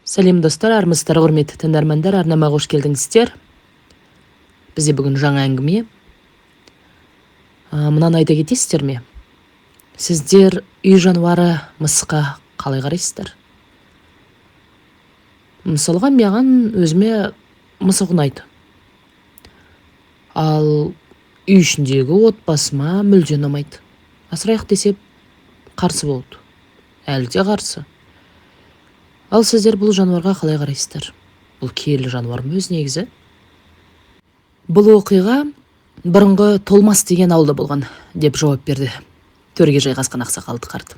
Сәлем достар, армысыздар, құрметті тыңдармандар, арнама қош келдіңіздер. Бізде бүгін жаңа әңгіме. Мынаны айта кетесіздер ме? Сіздер үй жануары мысыққа қалай қарайсыздар? Мысалға, маған өзіме мысық ұнайды. Ал үй ішіндегі отбасыма мүлде ұнамайды. Асырайық десеп, қарсы болды. Әлі де қарсы. Ал сіздер бұл жануарға қалай қарайсыздар? Бұл киелі жануар ма өз негізі? Бұл оқиға бұрынғы Толмас деген ауылда болған, деп жауап берді төрге жайғасқан ақсақалды қарт.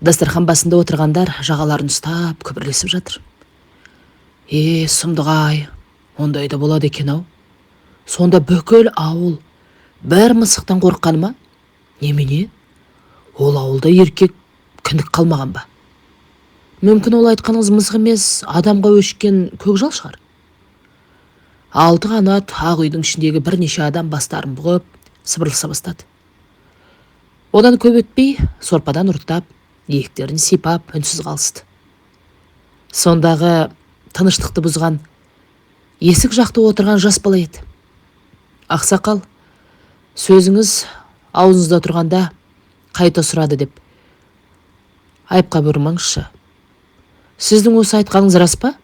Дастархан басында отырғандар жағаларын ұстап күбірлесіп жатыр. Сұмдық-ай, ондай да болады екен-ау. Сонда бүкіл ауыл бір мысықтан қорыққан ма? Немене? Ол ауылда еркек кіндік қалмаған ба? Мүмкін ол айтқаныңыз мысық емес, адамға өшкен көкжал шығар. 6 қанат ақ үйдің ішіндегі бірнеше адам бастарын бұғып, сыбырласа бастады. Одан көп өтпей, сорпадан ұрттап, иектерін сипап, үнсіз қалысты. Сондағы тыныштықты бұзған есік жақта отырған жас бала еді. Ақсақал, сөзіңіз аузыңызда тұрғанда қайта сұрады деп айыпқа бұрмаңызшы. Сіздің осы айтқаныңыз рас па?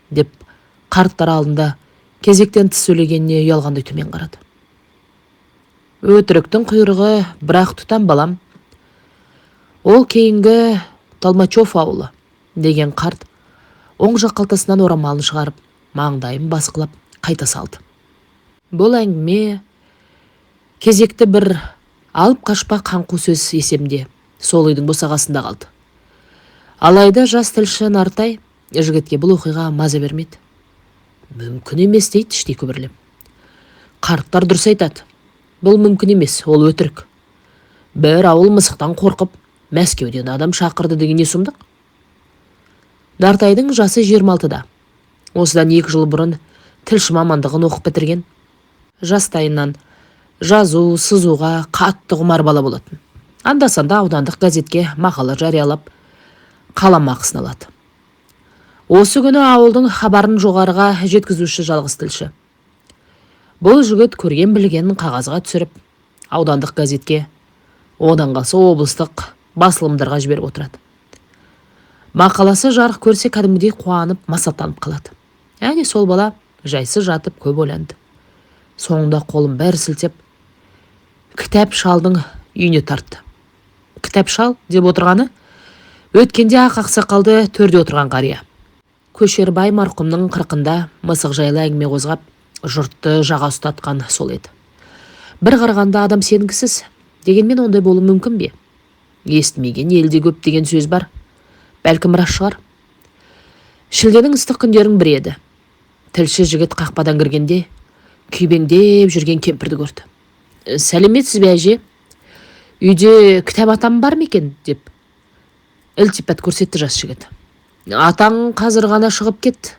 Деп қарттар алдында кезектен тыс сөйлегеніне ұялғандай төмен қарады. Өтіріктің құйрығы бірақ тұтам балам. Ол кейінгі Толмачев ауылы деген қарт оң жақ қалтасынан орамалын шығарып, маңдайын басқылап қайта салды. Бұл әңгіме кезекті бір алып қашпа қаңқу сөз есемде сол үйдің босағасында қалды. Алайда жас тілші Нартай жігітке бұл оқиға маза бермеді. Мүмкін емес дейді іштей күбірлеп. Қарттар дұрыс айтады. Бұл мүмкін емес, ол өтірік. Бір ауыл мысықтан қорқып, Мәскеуден адам шақырды деген не сұмдық? Нартайдың жасы 26-да. Осыдан 2 жыл бұрын тілші мамандығын оқып бітірген. Жастайынан жазу, сызуға қатты құмар бала болатын. Анда-санда аудандық газетке мақала жариялап, қаламақысын алады. Осы күні ауылдың хабарын жоғарыға жеткізуші жалғыз тілші. Бұл жігіт көрген білгенін қағазға түсіріп, аудандық газетке, одан қалса облыстық басылымдарға жіберіп отырады. Мақаласы жарық көрсе кәдімгідей қуанып, масаттанып қалады. Әне сол бала жайсыз жатып көп ойланды. Соңында қолын бәрі сілтеп, кітап шалдың үйіне тартты. Кітап шал деп отырғаны өткенде ақ ақсақалды төрде отырған қария. Көшербай марқұмның 40-ында мысық жайлы әңгіме қозғап, жұртты жаға ұстатқан сол еді. Бір қарағанда адам сенгісіз, дегенмен ондай болу мүмкін бе? Естімеген елде көп деген сөз бар. Бәлкім рас шығар. Шілденің ыстық күндердің бірі еді. Тілші жігіт қақпадан кіргенде күйбеңдеп жүрген кемпірді көрді. Сәлеметсіз бе әже? Үйде кітап атам бар ма екен? Деп ілтипат көрсетті жас жігіт. Атаң қазір ғана шығып кетті.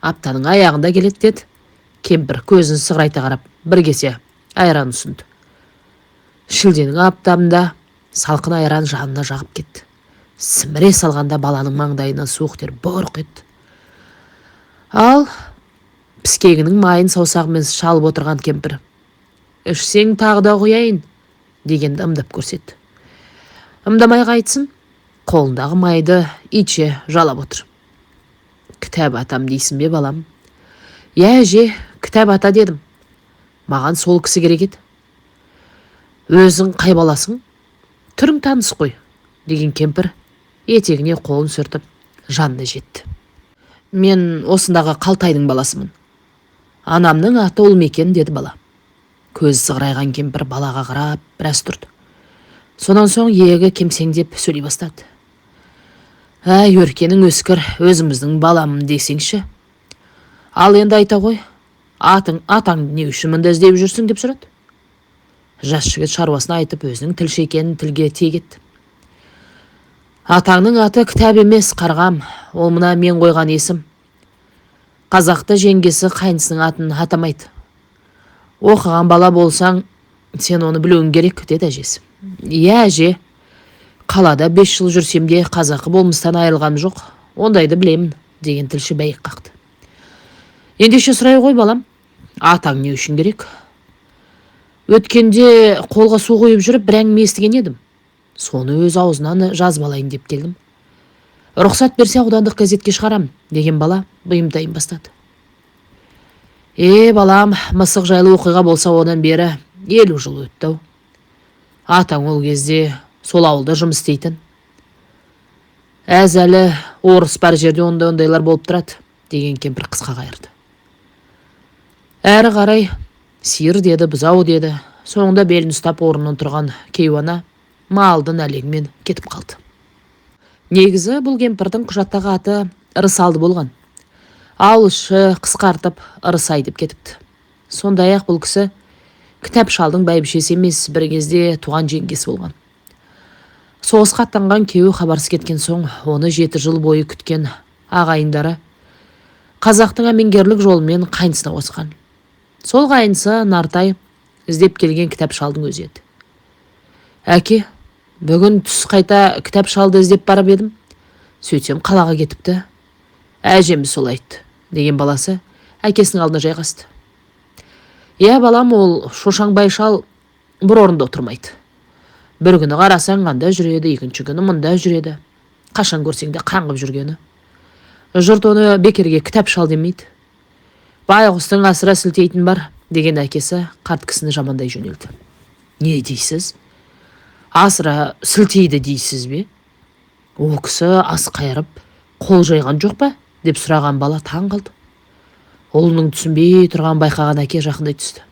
Аптаның аяғында келеді деді. Кемпір көзін сығырайта қарап, бір кесе айран ұсынды. Шілденің аптамында салқын айран жанына жағып кетті. Сіміре салғанда баланың маңдайынан суық тер бұрқ етті. Ал піскегінің майын саусағымен шалып отырған кемпір, ішсең тағы да қояйын дегенді ымдап көрсетті. Ымдамай қайтсын, қолындағы майды итше жалап отыр. Кітап атам дейсің бе балам? Я әже, кітап ата дедім. Маған сол кісі керек еді. Өзің қай баласың? Түрің таныс қой, деген кемпір етегіне қолын сүртіп жанына жетті. Мен осындағы Қалтайдың баласымын. Анамның аты ол мекен, деді бала. Көзі сығырайған кемпір балаға қарап біраз тұрды. Сонан соң иегі кемсеңдеп сөйлей бастады. Әй, өркенің өскір, өзіміздің баламын десеңші. Ал енді айта ғой, атаң не үшін мұнда іздеп жүрсің деп сұрады. Жас жігіт шаруасын айтып, өзінің тілші екенін тілге тиек етті. Атаңның аты кітап емес, қарғам, ол мына мен қойған есім. Қазақта жеңгесі қайнысының атын атамайды. Оқыған бала болсаң, сен оны білуің керек, деді әжесі. Иә әже, қалада 5 жыл жүрсем де қазақы болмыстан айырылғаным жоқ, ондайды білемін. деген тілші бәйек қақты. Ендеше сұрай ғой балам, атаң не үшін керек? Өткенде қолға су қойып жүріп бір әңгіме естіген едім. Соны өз аузынан жазып алайын деп келдім. Рұқсат берсе аудандық газетке шығарам, деген бала бұйымтайын бастады. Балам, мысық жайлы оқиға болса одан бері 50 жыл өтті. Атаң ол кезде сол ауылда жұмыс істейтін. Әлі орыс бар жерде ондайлар болып тұрады, деген кемпір қысқа қайырды. Әрі қарай сиыр деді, бұзау деді. Соңында белін ұстап орнынан тұрған кейуана малдың әлегімен кетіп қалды. Негізі бұл кемпірдің құжаттағы аты Ырысалды болған. Ауылшы қысқартып Ырысай деп кетіпті. Сондай-ақ бұл кісі кітап шалдың бәйбішесі емес, бір кезде туған жеңгесі болған. Соғысқа аттанған күйеуі хабарсыз кеткен соң, оны 7 жыл бойы күткен ағайындары қазақтың әмеңгерлік жолымен қайнысына қосқан. Сол қайынысы Нартай іздеп келген кітап шалдың өзі еді. Әке, бүгін түс қайта кітап шалды іздеп барып едім. Сөйтсем қалаға кетіпті. Әжеміз сол айтты, деген баласы әкесінің алдына жайғасты. Балам, ол шошаңбай шал бір орында отырмайды. Бір күні қарасаң анда жүреді, екінші күні мұнда жүреді. Қашан көрсең де қаңғып жүргені. Жұрт оны бекерге кітап шал демейді. Байғұстың асыра сілтейтін бар, деген әкесі қарт кісіні жамандай жөнелді. Не дейсіз? Асыра сілтейді дейсіз бе? Ол кісі ас қайырып, қол жайған жоқ па? Деп сұраған бала таң қалды. Ұлының түсінбей тұрған байқаған әке жақындай түсті.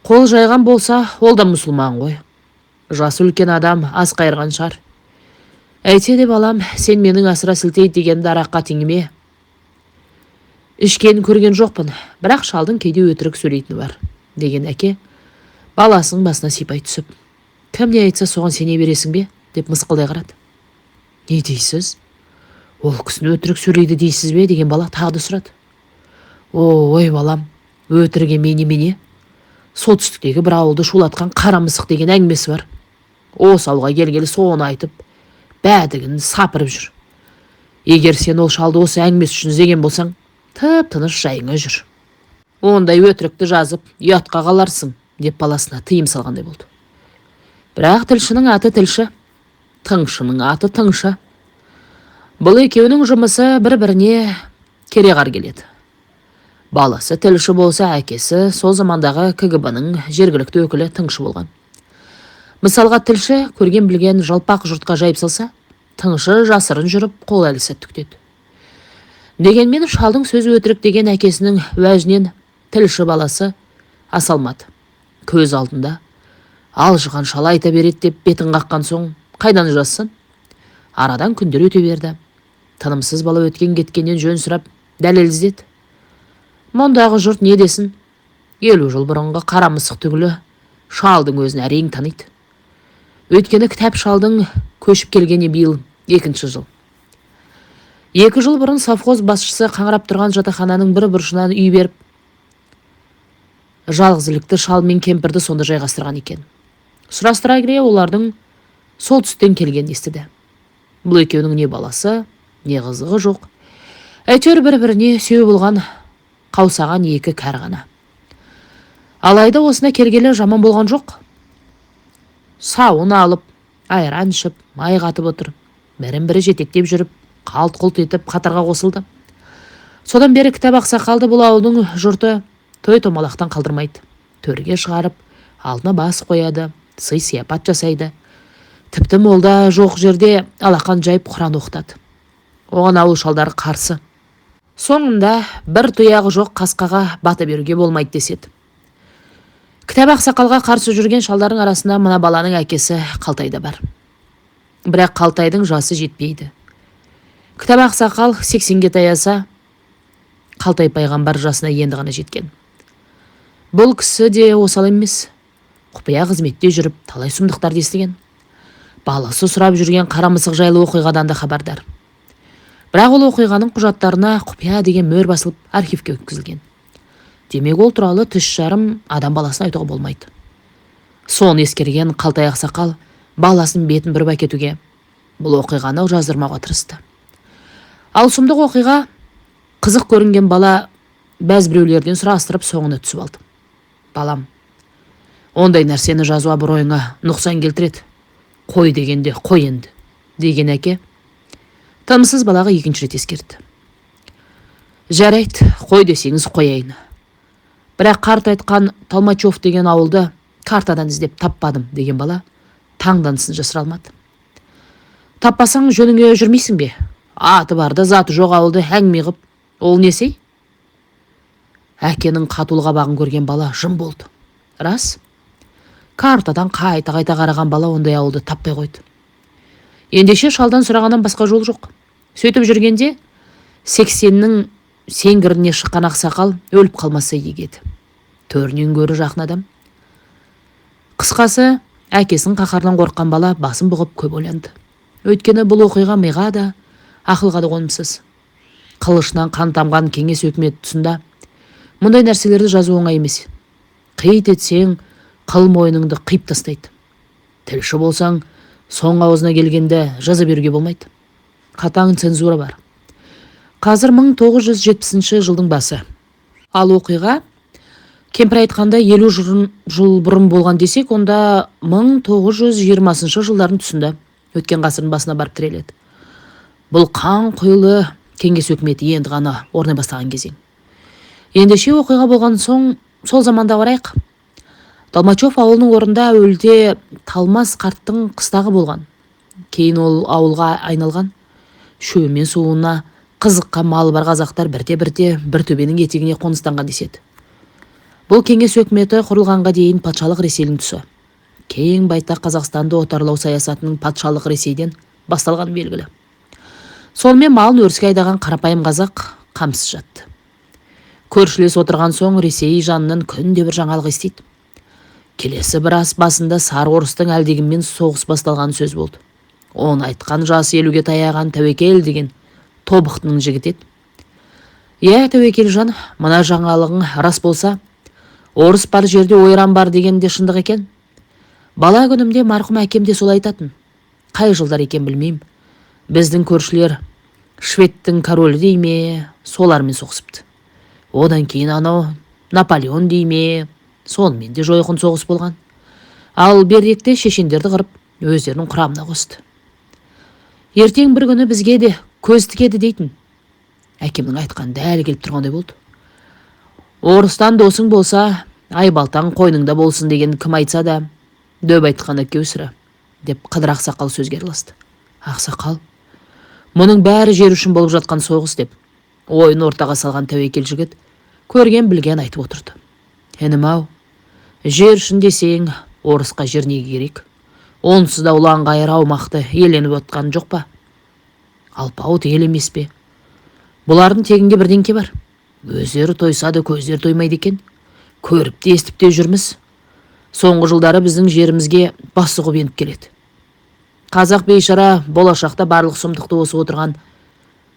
Қол жайған болса, ол да мұсылман ғой. Жасы үлкен адам ас қайырған шығар. Әйтсе де балам, сен менің асыра сілтейді дегенді араққа теңіме. Ішкенін көрген жоқпын, бірақ шалдың кейде өтірік сөйлейтіні бар, деген әке баласының басына сипай түсіп. Кім не айтса соған сене бересің бе? Деп мысқылдай қарады. Не дейсіз? Ол кісіні өтірік сөйлейді дейсіз бе? Деген бала тағы да сұрады. Ой балам, өтірік немене? Солтүстіктегі бір ауылды шулатқан қара мысық деген әңгімесі бар. Осы ауылға келгелі соны айтып, бәдігін сапырып жүр. Егер сен ол шалды осы әңгімесі үшін іздеген болсаң, тып-тыныш жайыңа жүр. Ондай өтірікті жазып, ұятқа қаларсың, деп баласына тыйым салғандай болды. Бірақ тілшінің аты тілші, тыңшының аты тыңшы. Бұл екеуінің жұмысы бір-біріне кереғар келеді. Баласы тілші болса, әкесі сол замандағы КГБ-ның жергілікті өкілі тыңшы болған. Мысалға тілші көрген білген жалпақ жұртқа жайып салса, тыңшы жасырын жүріп қол әлі сәт түктеді. Дегенмен шалдың сөзі өтірік деген әкесінің уәжінен тілші баласы асалмады. Көз алдында алжыған шал айта береді деп бетін қаққан соң қайдан жазсын? Арадан күндер өте берді. Тынымсыз бала өткен кеткеннен жөн сұрап дәлел іздеді. Мұндағы жұрт не десін? 50 жыл бұрынғы қара мысық түгілі шалдың өзін әрең таниды. Өйткені кітап шалдың көшіп келгені биыл 2-ші жыл. 2 жыл бұрын совхоз басшысы қаңырап тұрған жатақхананың бір бұрышынан үй беріп, жалғызілікті шал мен кемпірді сонда жайғастырған екен. Сұрастыра келе олардың солтүстіктен келгенін естіді. Бұл екеуінің не баласы, не қызығы жоқ. Әйтеуір бір-біріне сүйеу болған қаусаған 2 кәрі ғана. Алайда осына келгелі жаман болған жоқ. Сауын алып, айран ішіп, май қатып отыр. Бірін-бірі жетектеп жүріп, қалт-құлт етіп қатарға қосылды. Содан бері кітап ақсақалды бұл ауылдың жұрты той-томалақтан қалдырмайды. Төрге шығарып, алдына бас қояды, сый-сияпат жасайды. Тіпті молда жоқ жерде алақан жайып Құран оқытады. Оған ауыл шалдары қарсы. Соңында бір тұяғы жоқ қасқаға бата беруге болмайды деседі. Кітап ақсақалға қарсы жүрген шалдардың арасында мына баланың әкесі Қалтай да бар. Бірақ Қалтайдың жасы жетпейді. Кітап ақсақал 80-ге таяса, Қалтай пайғамбар жасына енді ғана жеткен. Бұл кісі де осал емес. Құпия қызметте жүріп, талай сұмдықтарды естіген. Баласы сұрап жүрген қара мысық жайлы оқиғадан да хабардар. Бірақ ол оқиғаның құжаттарына құпия деген мөр басылып архивке өткізілген. Демек ол туралы түс жарым адам баласын айтуға болмайды. Соны ескерген Қалтай ақсақал баласын бетін бүріп әкетуге, бұл оқиғаны жаздырмауға тырысты. Ал сұмдық оқиға қызық көрінген бала бәз біреулерден сұрастырып соңына түсіп алды. Балам, ондай нәрсені жазуа бір ойыңа нұқсан келтіреді. Қой дегенде қой енді, деген әке тынымсыз балаға екінші рет ескертті. Жарайды, қой десеңіз қояйын. Бірақ қарт айтқан Толмачев деген ауылды картадан іздеп таппадым деген бала таңданысын жасыра алмады. Таппасаң жөніңе жүрмейсің бе? Аты барды, заты жоқ ауылды әңгіме қып, ол несей? Әкенің қатулға бағын көрген бала жым болды. Рас? Картадан қайта қараған бала ондай ауылды таппай қойды. Ендеше шалдан сұрағаннан басқа жол жоқ. Сөйтіп жүргенде 80-нің сеңгіріне шыққан ақсақал өліп қалмаса егеді. Төрінен гөрі жақын адам. Қысқасы, әкесінің қаһарынан қорыққан бала басын бұғып көп ойланды. Өйткені бұл оқиға миға да, ақылға да қонымсыз. Қылышынан қан тамған кеңес өкіметі тұсында мұндай нәрселерді жазу оңай емес. Қит етсең, қыл мойныңды қиып тастайды. Тілші болсаң, соң аузына келгенде жаза беруге болмайды. Қатаң цензура бар. Қазір 1970 жылдың басы. Ал оқиға, кемпір айтқанда 50 жыл бұрын болған десек, онда 1920 жылдардың тұсында, өткен ғасырдың басына барып тіреледі. Бұл қан құйлы кеңес өкіметі енді ғана орнай бастаған кезең. Ендеше оқиға болған соң, сол заманда қарайық. Толмачев ауылының орында әуелде Талмас қарттың қыстағы болған. Кейін ол ауылға айналған. Шөбі мен суына қызыққа малы бар қазақтар бірте-бірте бір төбенің етегіне қоныстанған деседі. Бұл кеңес өкіметі құрылғанға дейін патшалық Ресейдің тұсы. Кең байтақ Қазақстанды отарлау саясатының патшалық Ресейден басталған белгілі. Сонымен малын өріске айдаған қарапайым қазақ қамсыз жатты. Көршілес отырған соң Ресей жанынан күнде бір жаңалық естиді. Келесі бір ас басында сары орыстың әлдегенмен соғыс басталған сөз болды. Оны айтқан жасы 50-ге таяған Тәуекел деген тобықтының жігіт еді. Тәуекел жан, мына жаңалығың рас болса, орыс бар жерде ойран бар деген де шындық екен. Бала күнімде марқұм әкем де солай айтатын. Қай жылдар екен білмеймін. Біздің көршілер Шведтің королі дей ме, солармен соғысыпты. Одан кейін анау Наполеон дей ме, сонымен де жойқын соғыс болған. Ал бердекте шешендерді қырып, өздерінің құрамына қосты. Ертең бір күні бізге де көз тікеді дейтін. Әкемнің айтқан дәл келіп тұрғандай болды. Орыстан досың болса, айбалтаң қойныңда болсын деген кім айтса да, дөп айтқан әке өсірі, деп Қыдыр ақсақал сөзге араласты. Ақсақал, мұның бәрі жер үшін болып жатқан соғыс деп, ойын ортаға салған Тәуекел жігіт көрген білген айтып отырды. Інім-ау, жер үшін десең, орысқа жер неге керек? Онсыз да ұлан қайыр аумақты еленіп отқан жоқ па? Алпауыт ел емес пе? Бұлардың тегінде бірдеңке бар. Өздері тойса да көздері тоймайды екен. Көріп те естіп те жүрміз. Соңғы жылдары біздің жерімізге басы құп еніп келеді. Қазақ бейшара болашақта барлық сұмдықты осы отырған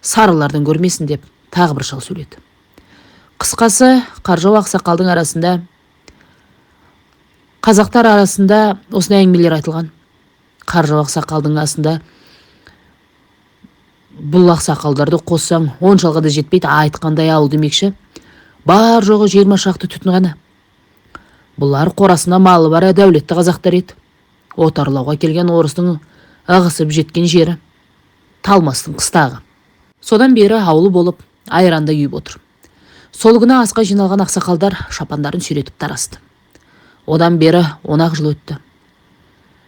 сарылардан көрмесін деп тағы бір шал сөйледі. Қысқасы, Қаржау ақсақалдың арасында, қазақтар арасында осындай әңгімелер айтылған. Қаржау ақсақалдың асында бұл ақсақалдарды қоссаң 10 жылға да жетпейді, айтқандай ауыл демекші. Бар жоғы 20 шақты түтін ғана. Бұлар қорасына малы бар дәулетті қазақтар еді. Отарлауға келген орыстың ығысып жеткен жері Талмастың қыстағы. Содан бері ауылы болып, айранда үйіп отыр. Сол күні асқа жиналған ақсақалдар шапандарын сүйретіп тарасты. Одан бері 10 жыл өтті.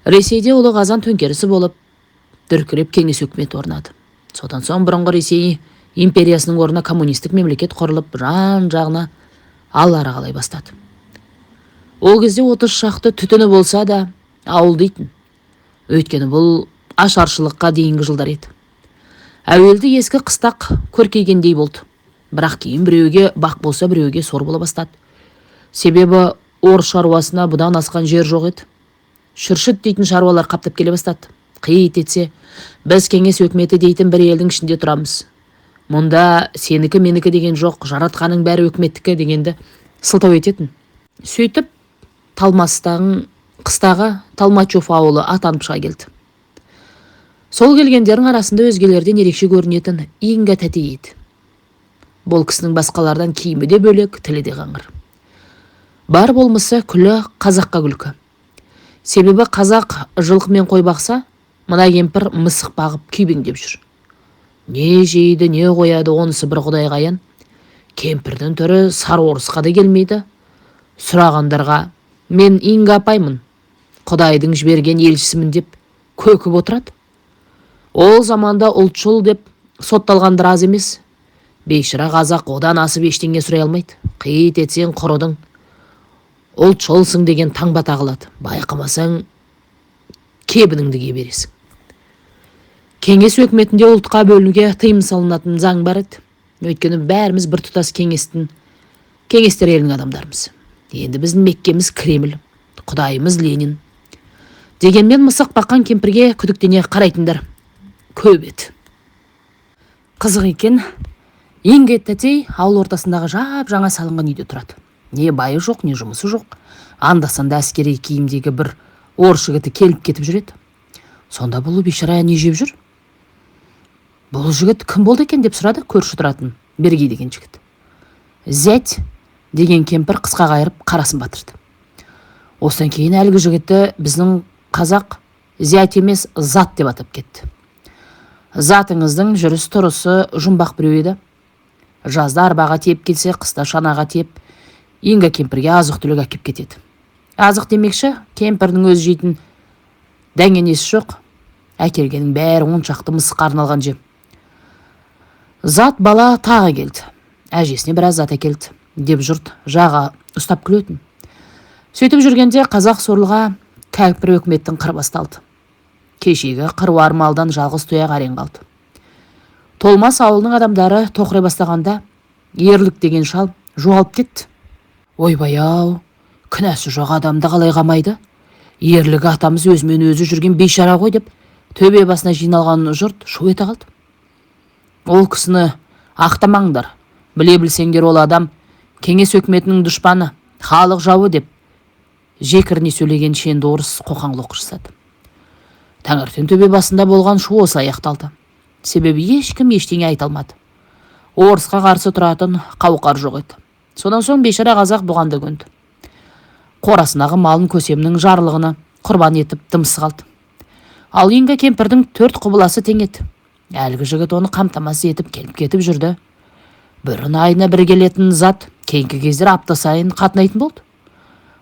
Ресейде ұлы қазан төңкерісі болып, дүркіреп кеңес өкіметі орнады. Содан соң бұрынғы Ресей империясының орнына коммунистік мемлекет құрылып, жан-жағына аллара қалай бастады. Ол кезде 30 шақты түтіні болса да ауыл дейтін. Өйткені бұл ашаршылыққа дейінгі жылдар еді. Әуелді ескі қыстақ көркейгендей болды. Бірақ кейін біреуге бақ болса, біреуге сор бола бастады. Себебі орыс шаруасына бұдан асқан жер жоқ еді. Шүршіт дейтін шаруалар қаптап келе бастады. Қиет етсе, біз кеңес өкіметі дейтін бір елдің ішінде тұрамыз. Мұнда сенікі менікі деген жоқ, жаратқаның бәрі өкіметтікі дегенді сылтау ететін. Сөйтіп, Талмастың қыстағы Толмачев ауылы атанып шыға келді. Сол келгендердің арасында өзгелерден ерекше көрінетін Инга тәтей еді. Бұл кісінің басқалардан киімі де бөлек, тілі де қаңыр. Бар болмысы күлі қазаққа күлкі. Себебі қазақ жылқымен қой бақса, мына кемпір мысық бағып күйбеңдеп жүр. Не жейді, не қояды, онысы бір құдайға аян. Кемпірдің түрі сары орысқа да келмейді. Сұрағандарға, мен Инга апаймын, құдайдың жіберген елшісімін деп көкіп отырады. Ол заманда ұлтшыл деп сотталғандар аз емес. Бейшара қазақ одан асып ештеңе сұрай алмайды. Қиет етсең құрыдың, ұлтшылсың деген таңба тағылады. Байқамасаң кебініңді ке бересің. Кеңес өкіметінде ұлтқа бөлінуге тыйым салынатын заң бар еді. Өйткені бәріміз бір тұтас кеңестер елінің адамдарымыз. Енді біздің Меккеміз Кремль, құдайымыз Ленин. Дегенмен мысық баққан кемпірге күдіктене қарайтындар көп еді. Қызық екен, Инга тәтей ауыл ортасындағы жаңа салынған үйде тұрады. Не байы жоқ, не жұмысы жоқ. Анда-санда әскери киімдегі бір орыс жігіті келіп кетіп жүреді. Сонда бұл бейшара не жеп жүр? Бұл жігіт кім болды екен деп сұрады көрші тұратын Бергей деген жігіт. Зять деген кемпір қысқа қайырып қарасын батырды. Осыдан кейін әлгі жігітті біздің қазақ зять емес зат деп атап кетті. Затыңыздың жүріс тұрысы жұмбақ біреу еді. Жазда арбаға тиеп келсе, қыста шанаға тиеп, Инга кемпірге азық-түлік әкеп кетеді. Азық демекші, кемпірдің өз жейтін дәңенесі жоқ. Әкелгенің бәрі оншақты мысыққа арналған жем. Зат бала тағы келді. Әжесіне біраз зат әкелді деп жұрт жаға ұстап күлетін. Сөйтіп жүргенде қазақ сорлыға кәпір өкіметтің қыры басталды. Кешегі қыруар малдан жалғыз тұяқ әрең қалды. Толмас ауылының адамдары тоқырай бастағанда ерлік деген шал жоғалып кетті. Ойбай-ау, күнәсі жоқ адамды қалай қамайды? Ерлігі атамыз өзімен өзі жүрген бейшара ғой деп төбе басына жиналған жұрт шу ете қалды. Ол кісіні ақтамаңдар. Біле білсеңдер, ол адам кеңес өкіметінің дұшпаны, халық жауы деп жекіріне сөйлеген шенді орыс қоқан-лоққы жасады. Таңертең төбе басында болған шу осы аяқталды. Себебі ешкім ештеңе айта алмады. Орысқа қарсы тұратын қауқар жоқ еді. Содан соң бейшара қазақ бұған да көнді. Қорасындағы малын көсемнің жарлығына құрбан етіп дымсы қалды. Ал Инга кемпірдің 4 құбыласы тең еді. Әлгі жігіт оны қамтамасыз етіп келіп кетіп жүрді. Бұрын айына бір келетін зат кейінгі кездер апта сайын қатынайтын болды.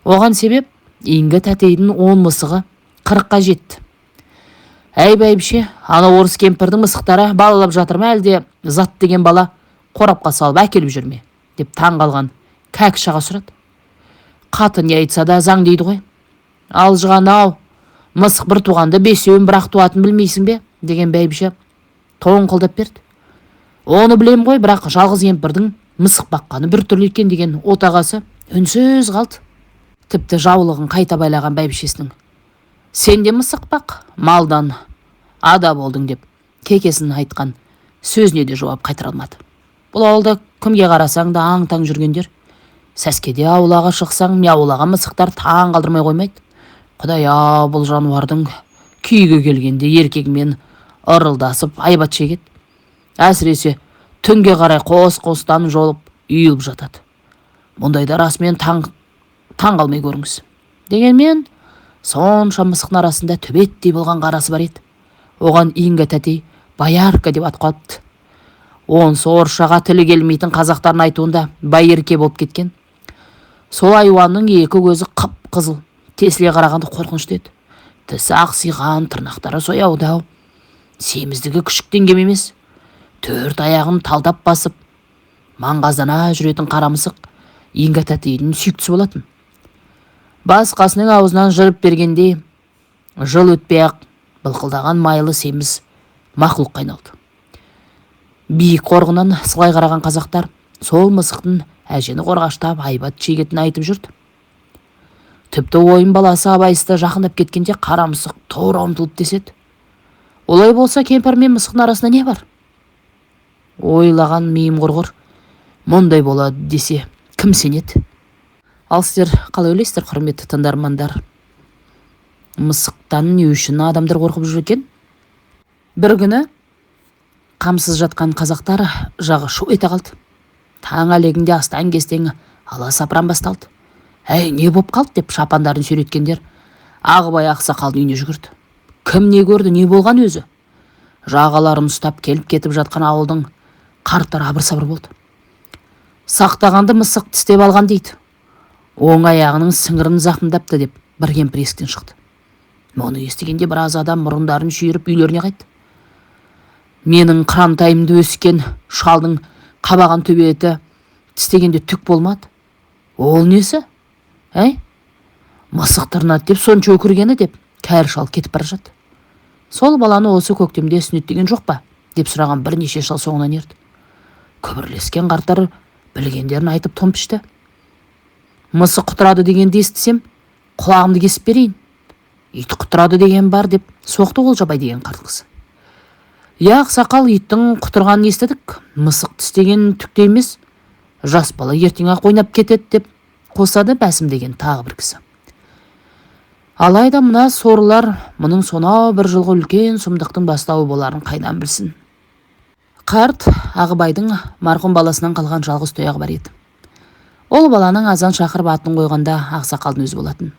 Оған себеп Инга тәтейдің 10 мысығы 40-қа жетті. Әй бәйбіше, ана орыс кемпірдің мысықтары балалап жатыр ма, әлде зат деген бала қорапқа салып әкеліп жүр ме деп таң қалған кәкіш аға сұрады. Қатын не айтса да заң дейді ғой. Алжыған-ау, мысық бір туғанда 5-еуін бірақ туатын білмейсің бе деген бәйбіше тоңқылдап берді. Оны білем ғой, бірақ жалғыз кемпірдің мысық баққаны бір түрлі екен деген отағасы үнсіз қалды. Тіпті жаулығын қайта байлаған бәйбішесінің сен де мысық бақ, малдан ада болдың деп кекесін айтқан сөзіне де жауап қайтара алмады. Бұл ауылда кімге қарасаң да аң-таң жүргендер. Сәскеде аулаға шықсаң, мяулаған мысықтар таң қалдырмай қоймайды. Құдай-ау, бұл жануардың күйге келгенде еркегімен ырылдасып айбат шегеді. Әсіресе түнге қарай қос-қостан жолып үйіліп жатады. Мұндайда расымен таң қалмай көріңіз. Дегенмен сонша мысықтың арасында төбеттей болған қарасы бар еді. Оған Инга тәтей Баярка деп ат қойыпты. Онсы орысшаға тілі келмейтін қазақтардың айтуында Байерке болып кеткен. Сол айуанның екі көзі қып-қызыл, тесіле қарағанды қорқынышты еді. Тісі ақсиған, тырнақтары сояудау. Семіздігі күшіктен кем емес. 4 аяғын талдап басып, маңғаздана жүретін қара мысық Инга тәтейдің сүйіктісі болатын. Басқасының аузынан жырып бергенде, жыл өтпей-ақ былқылдаған майлы семіз мақұлық айналды. Биік қорғынан сылай қараған қазақтар сол мысықтың әжені қорғаштап айбат шегетін айтып жүрді. Тіпті ойын баласы абайсызда жақындап кеткенде қара мысық тура ұмтылып деседі. Олай болса кемпір мен мысықтың арасында не бар? Ойлаған миым құрғыр. Мұндай болады десе кім сенеді? Ал сіздер қалай ойлайсыздар, құрметті тыңдармандар? Мысықтан не үшін адамдар қорқып жүр екен? Бір күні қамсыз жатқан қазақтар жағы шу ете қалды. Таң әлегінде астан кестен аласапыран басталды. «Әй, не боп қалды?» деп шапандарын сүйреткендер Ағыбай ақсақалдың үйіне жүгірді. Кім не көрді, не болған өзі? Жағаларын ұстап келіп кетіп жатқан ауылдың қарттары абыр-сабыр болды. Сақтағанды мысық тістеп алған дейді. Оң аяғының сіңірін зақымдапты деп бір кемпір есіктен шықты. Мұны естігенде біраз адам мұрындарын шүйіріп үйлеріне қайтты. Менің қырантайымды өскен шалдың қабаған төбеті тістегенде түк болмады. Ол несі? Әй? Мысық тырнады деп сонша өкіргені деп кәрі шал кетіп бара жатты. Сол баланы осы көктемде сүннеттеген жоқ па? Деп сұраған бірнеше шал соңынан ерді. Күбірлескен қарттар білгендерін айтып томпішті. Мысық құтырады дегенді естісем, құлағымды кесіп берейін. Ит құтырады деген бар деп соқты Олжабай деген қарт кісі. Я, ақсақал, иттің құтырғанын естідік. Мысық тістеген түкте емес. Жас бала ертең-ақ ойнап кетеді деп қосады бәсім деген тағы бір кісі. Алайда мына сорлар мұның сонау бір жылғы үлкен сұмдықтың бастауы боларын қайдан білсін. Қарт Ағыбайдың марқұм баласынан қалған жалғыз тұяғы бар еді. Ол баланың азан шақырып атын қойғанда ақсақалдың өзі болатын.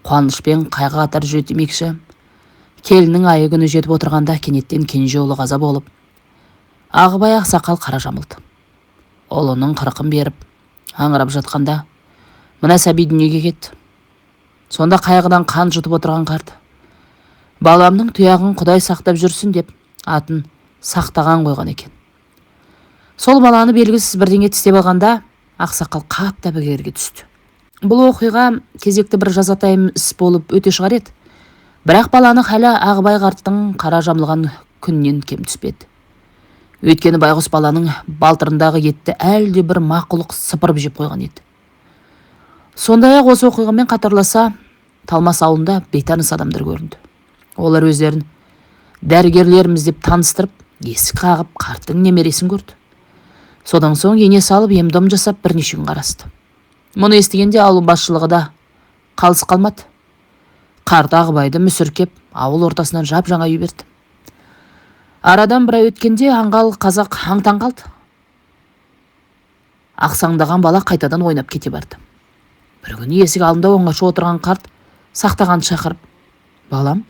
Қуанышпен қайғы қатар жүреді демекші. Келіннің айы күні жетіп отырғанда кенеттен кенже ұлы қаза болып, Ағыбай ақсақал қара жамылды. Ұлының қырқын беріп, аңырап жатқанда, мына сәби дүниеге кетті. Сонда қайғыдан қан жұтып отырған қарт: «Баламның тұяғын Құдай сақтап жүрсін» деп атын Сақтаған қойған екен. Сол баланы белгісіз бірдеңе тістеп алғанда ақсақал қатты әбігерге түсті. Бұл оқиға кезекті бір жазатайым іс болып өте шығар еді. Бірақ баланы халі Ағыбай қарттың қара жамылған күннен кем түспеді. Өйткені байғұс баланың балтырындағы етті әлде бір мақұлық сыпырып жеп қойған еді. Сондай-ақ осы оқиғамен қатарласа Талмас ауылында бейтаныс адамдар көрінді. Олар өздерін дәрігерлеріміз деп таныстырып, есік қағып, қарттың немересін көрді. Содан соң ене салып ем-дом жасап бірнеше күн қарасты. Мұны естігенде ауыл басшылығы да қалыс қалмады. Қарт Ағыбайды мүсіркеп ауыл ортасынан жап-жаңа үй берді. Арадан бір ай өткенде аңғал қазақ аң-таң қалды. Ақсаңдаған бала қайтадан ойнап кете барды. Бір күні есік алдында оңаша отырған қарт Сақтаған шақырып: «Балам,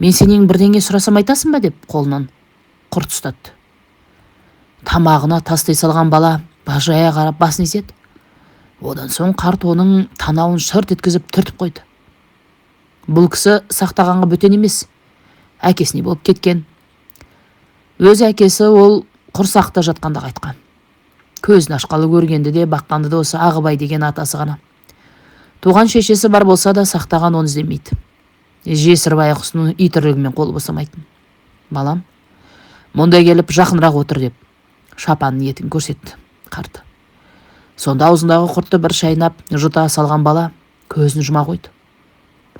мен сенен бірдеңе сұрасам айтасың ба?» деп қолынан құрт ұстатты. Тамағына тастай салған бала бажырая қарап басын изеді. Одан соң қарт оның танауын шырт еткізіп түртіп қойды. Бұл кісі Сақтағанға бөтен емес, әкесіне болып кеткен. Өз әкесі ол құрсақта жатқанда қайтқан. Көзін ашқалы көргенді де баққанды да осы Ағыбай деген атасы ғана. Туған шешесі бар болса да Сақтаған оны іздемейді. Жесір байғұсының итірлігімен қолы босамайтын. «Балам, мұнда келіп жақынырақ отыр» деп шапанның етін көрсетті қарты. Сонда аузындағы құртты бір шайнап жұта салған бала көзін жұма қойды.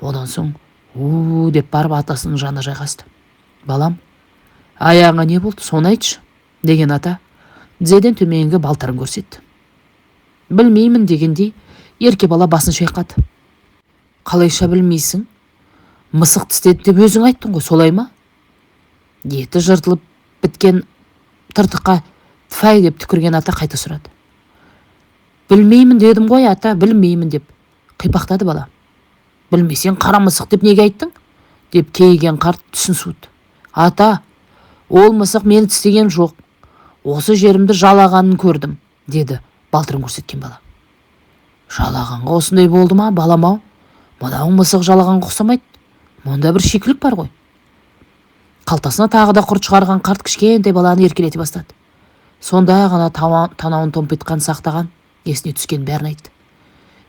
Одан соң «У» деп барып атасының жанына жайғасты. «Балам, аяғыңа не болды, соны айтшы» деген ата тізеден төменгі балтырын көрсетті. «Білмеймін» дегендей ерке бала басын шайқады. «Қалайша білмейсің? Мысық тістеді деп өзің айттың ғой, солай ма?» Еті жыртылып біткен тыртыққа «Тфай» деп түкірген ата қайта сұрады. «Білмеймін дедім ғой ата, білмеймін» деп қипақтады бала. «Білмесең қара мысық деп неге айттың?» деп кейіген қарт түсін суыды. «Ата, ол мысық мені тістеген жоқ. Осы жерімді жалағанын көрдім» деді балтырын көрсеткен бала. «Жалағанға осындай болды ма, балам-ау? Мынау мысық жалағанға ұқсамайды. Мұнда бір шикілік бар ғой». Қалтасына тағы да құрт шығарған қарт кішкентай баланы еркелете бастады. Сонда ғана танауын томпитқан Сақтаған есіне түскен бәрін айтты.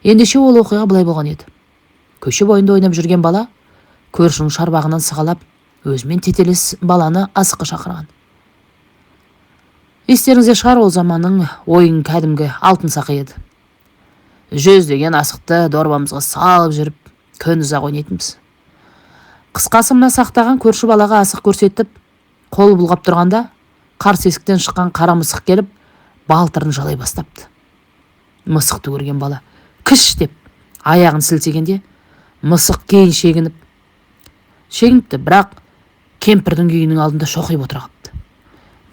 Ендеше ол оқиға былай болған еді. Көше бойында ойнап жүрген бала көршінің шарбағынан сығалап өзімен тетелес баланы асыққа шақырған. Естеріңізде шығар, ол заманның ойын кәдімгі алтын сақы еді. Жүздеген асықты дорбамызға салып жүріп, күн ұзақ ойнайтынбыз. Қысқасы мына Сақтаған көрші балаға асық көрсетіп, қол бұлғап тұрғанда, қарсы есіктен шыққан қара мысық келіп, балтырын жалай бастапты. Мысықты көрген бала «Кіш» деп аяғын сілтегенде, мысық кейін шегініпті, бірақ кемпірдің үйінің алдында шоқиып отыра қапты.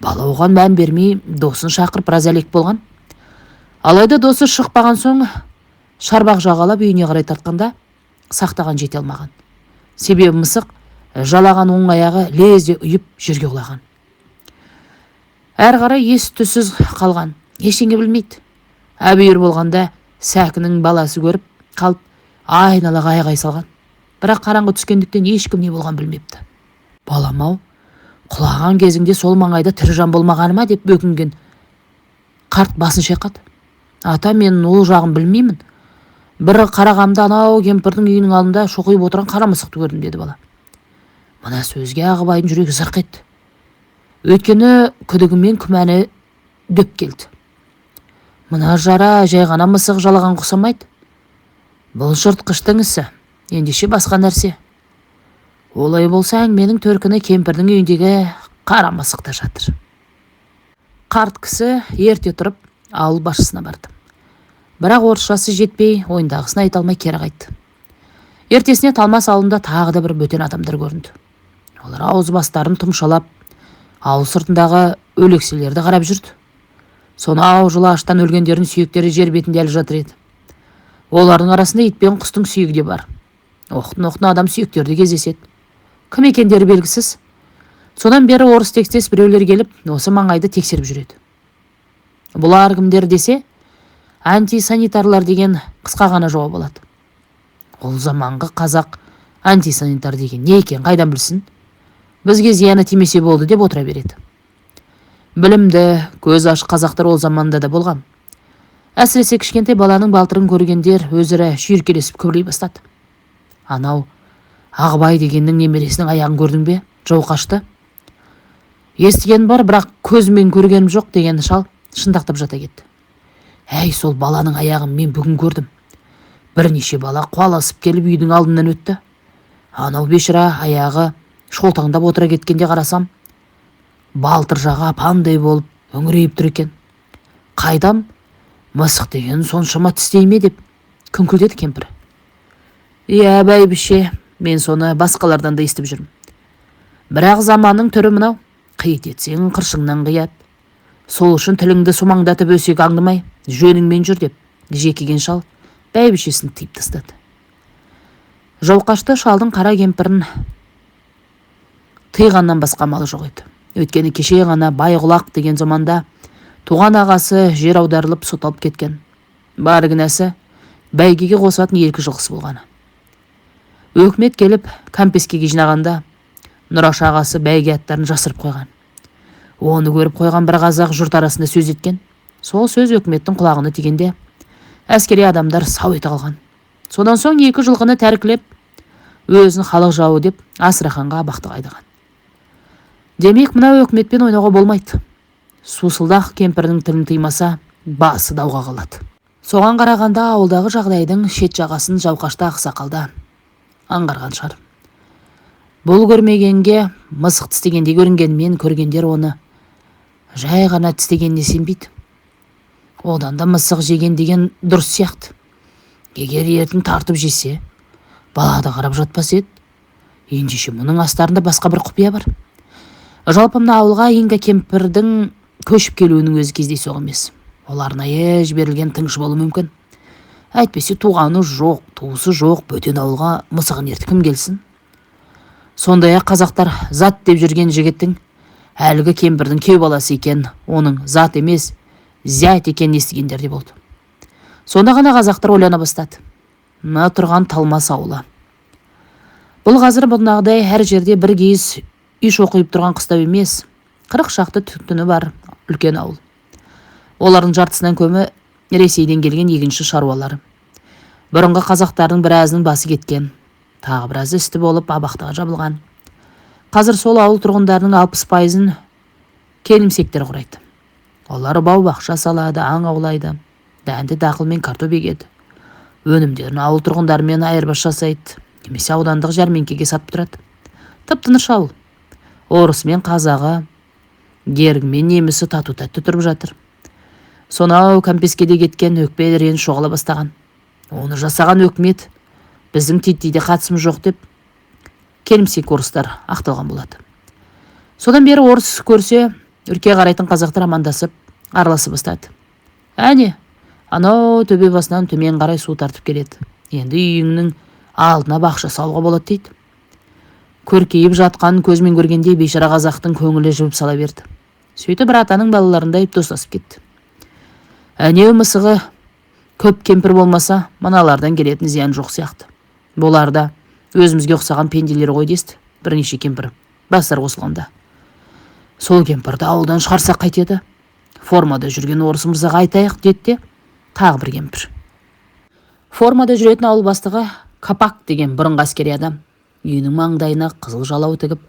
Бала оған мән бермей досын шақырып біраз әлек болған. Алайда досы шықпаған соң шарбақ жағалап үйіне қарай тартқанда сақтаған жете алмаған. Себебі мысық жалаған оң аяғы лезде үйіп жерге құлаған. Әр қарай ес түссіз қалған, ештеңе білмейді. Әбүйір болғанда Сәкінің баласы көріп қалып айналаға айғай салған. Бірақ қараңғы түскендіктен ешкім не болған білмепті. Балам-ау, құлаған кезіңде сол маңайда тірі жан болмағаны ма деп бөкінген қарт басын шайқады. Ата, мен ол жағын білмеймін. Бір қарағамда анау кемпірдің үйінің алдында шоқиып отырған қара мысықты көрдім, деді бала. Мына сөзге Ағыбайдың жүрегі зырқ етті. Өйткені күдігімен күмәні дөп келді. Мына жара жай ғана мысық жалаған құсамайды. Бұл жыртқыштың ісі, ендеше басқа нәрсе. Олай болса әңгіменің төркіні кемпірдің үйіндегі қара мысықта жатыр. Қарт кісі ерте тұрып ауыл басшысына барды. Бірақ орысшасы жетпей, ойындағысын айта алмай кері қайтты. Ертесіне Талмас ауылында тағы да бір бөтен адамдар көрінді. Олар ауыз бастарын тұмшалап, ауыл сыртындағы өлекселерді қарап жүрді. Сонау жылы аштан өлгендердің сүйектері жер бетінде әлі жатыр еді. Олардың арасында ит пен құстың сүйегі де бар. Оқтын-оқтын адам сүйектерді кездеседі. Кім екендері белгісіз. Содан бері орыс текстес біреулер келіп, осы маңайды тексеріп жүреді. Бұлар кімдер десе, антисанитарлар деген қысқа ғана жауап алады. Ол заманғы қазақ антисанитар деген не екен, қайдан білсін? Бізге зияны тимесе болды деп отыра береді. Білімді, көз ашық қазақтар ол заманда да болған. Әсіресе кішкентай баланың балтырын көргендер өзірі шүйіркелесіп күбірлей бастады. Анау Ағыбай дегеннің немересінің аяғын көрдің бе? Жау қашты. Естіген бар, бірақ көзімен көргенім жоқ деген шал шындақтап жата кетті. Әй, сол баланың аяғын мен бүгін көрдім. Бірнеше бала қуаласып келіп үйдің алдынан өтті. Анау бешіра аяғы шолтаңдап отыра кеткенде қарасам, балтыр жағы апандай болып үңірейіп тұр екен. Қайдам, мысық деген соншама тістей ме деп күңкілдеді кемпір. Иә, бәйбіше, мен соны басқалардан да естіп жүрмін. Бірақ заманның түрі мынау, қиет етсең қыршыңнан қият. Сол үшін тіліңді сумаңдатып өсек аңдымай, жөніңмен жүр деп жекеген шал бәйбішесін тиіп тастады. Жауқашты шалдың қара кемпірін тыйғаннан басқа малы жоқ еді. Өйткені кеше ғана Байғұлақ деген заманда туған ағасы жер аударылып сотталып кеткен. Бар кінәсі бәйгеге қосатын екі жылқысы болғаны. Өкімет келіп кәмпескеге жинағанда Нұраш ағасы бәйге аттарын жасырып қойған. Оны көріп қойған бір қазақ жұрт арасында сөз еткен. Сол сөз өкіметтің құлағына тигенде әскери адамдар сау ете қалған. Содан соң екі жылқыны тәркілеп, өзін халық жауы деп Асыраханға абақтыға айдаған. Демек, мына өкіметпен ойнауға болмайды. Сусылдақ кемпірдің тілін тыймаса, басы дауға қалады. Соған қарағанда ауылдағы жағдайдың шет жағасын Жауқашты ақсақалда аңғарған шығар. Бұл көрмегенге мысық тістегенде көрінгенмен көргендер оны жай ғана тістегеніне сенбейді. Одан да мысық жеген деген дұрыс сияқты. Егер етін тартып жесе, бала да қарап жатпас еді. Ендеше мұның астарында басқа бір құпия бар. Жалпы мына ауылға Инга кемпірдің көшіп келуінің өзі кездейсоқ емес. Ол арнайы жіберілген тыңшы болуы мүмкін. Әйтпесе туғаны жоқ, туысы жоқ бөтен ауылға мысығын ертіп кім келсін? Сондай-ақ қазақтар зат деп жүрген жігіттің әлгі кемпірдің күйеу баласы екен, оның зат емес, зят екенін естігендер де болды. Сонда ғана қазақтар ойлана бастады. Мына тұрған Талмас ауылы. Бұл қазір бұнағыдай әр жерде бір киіз үй шоқиып тұрған қыстау емес, 40 шақты түтіні бар үлкен ауыл. Олардың жартысынан көбі Ресейден келген егінші шаруалары. Бұрынғы қазақтардың біразының басы кеткен, тағы біразы істі болып абақтыға жабылған. Қазір сол ауыл тұрғындарының 60%-ын келімсектер құрайды. Олар бау-бақша салады, аң аулайды, дәнді дақыл мен картоп егеді. Өнімдерін ауыл тұрғындарымен айырбас жасайды, немесе аудандық жәрмеңкеге сатып тұрады. Тып-тыныш ауыл. Орысы мен қазағы, гергі мен немісі тату-тәтті тұрып жатыр. Сонау кәмпескеде кеткен өкпелерін шоғыла бастаған. Оны жасаған өкімет біздің титтейде қатысым жоқ деп келімсек орыстар ақталған болады. Содан бері орыс көрсе, үрке қарайтын қазақтар амандасып, араласып бастады. Әне, анау төбе басынан төмен қарай су тартып келеді. Енді үйіңнің алдына бақша салуға болады дейді. Көркейіп жатқан көзмен көргенде бейшара қазақтың көңілі жібіп сала берді. Сөйтіп бір атаның балаларындай достасып кетті. Әнеу мысығы көп кемпір болмаса, мыналардан келетін зиян жоқ сияқты. Болар да өзімізге ұқсаған пенделер ғой десті бірнеше кемпір бастар қосылғанда. Сол кемпірді ауылдан шығарсақ қайтеді? Формада жүрген орыс мырзаға айтайық деді де, тағы бір кемпір. Формада жүретін ауыл бастығы Капак деген бұрынғы әскери адам. Үйінің маңдайына қызыл жалау тігіп,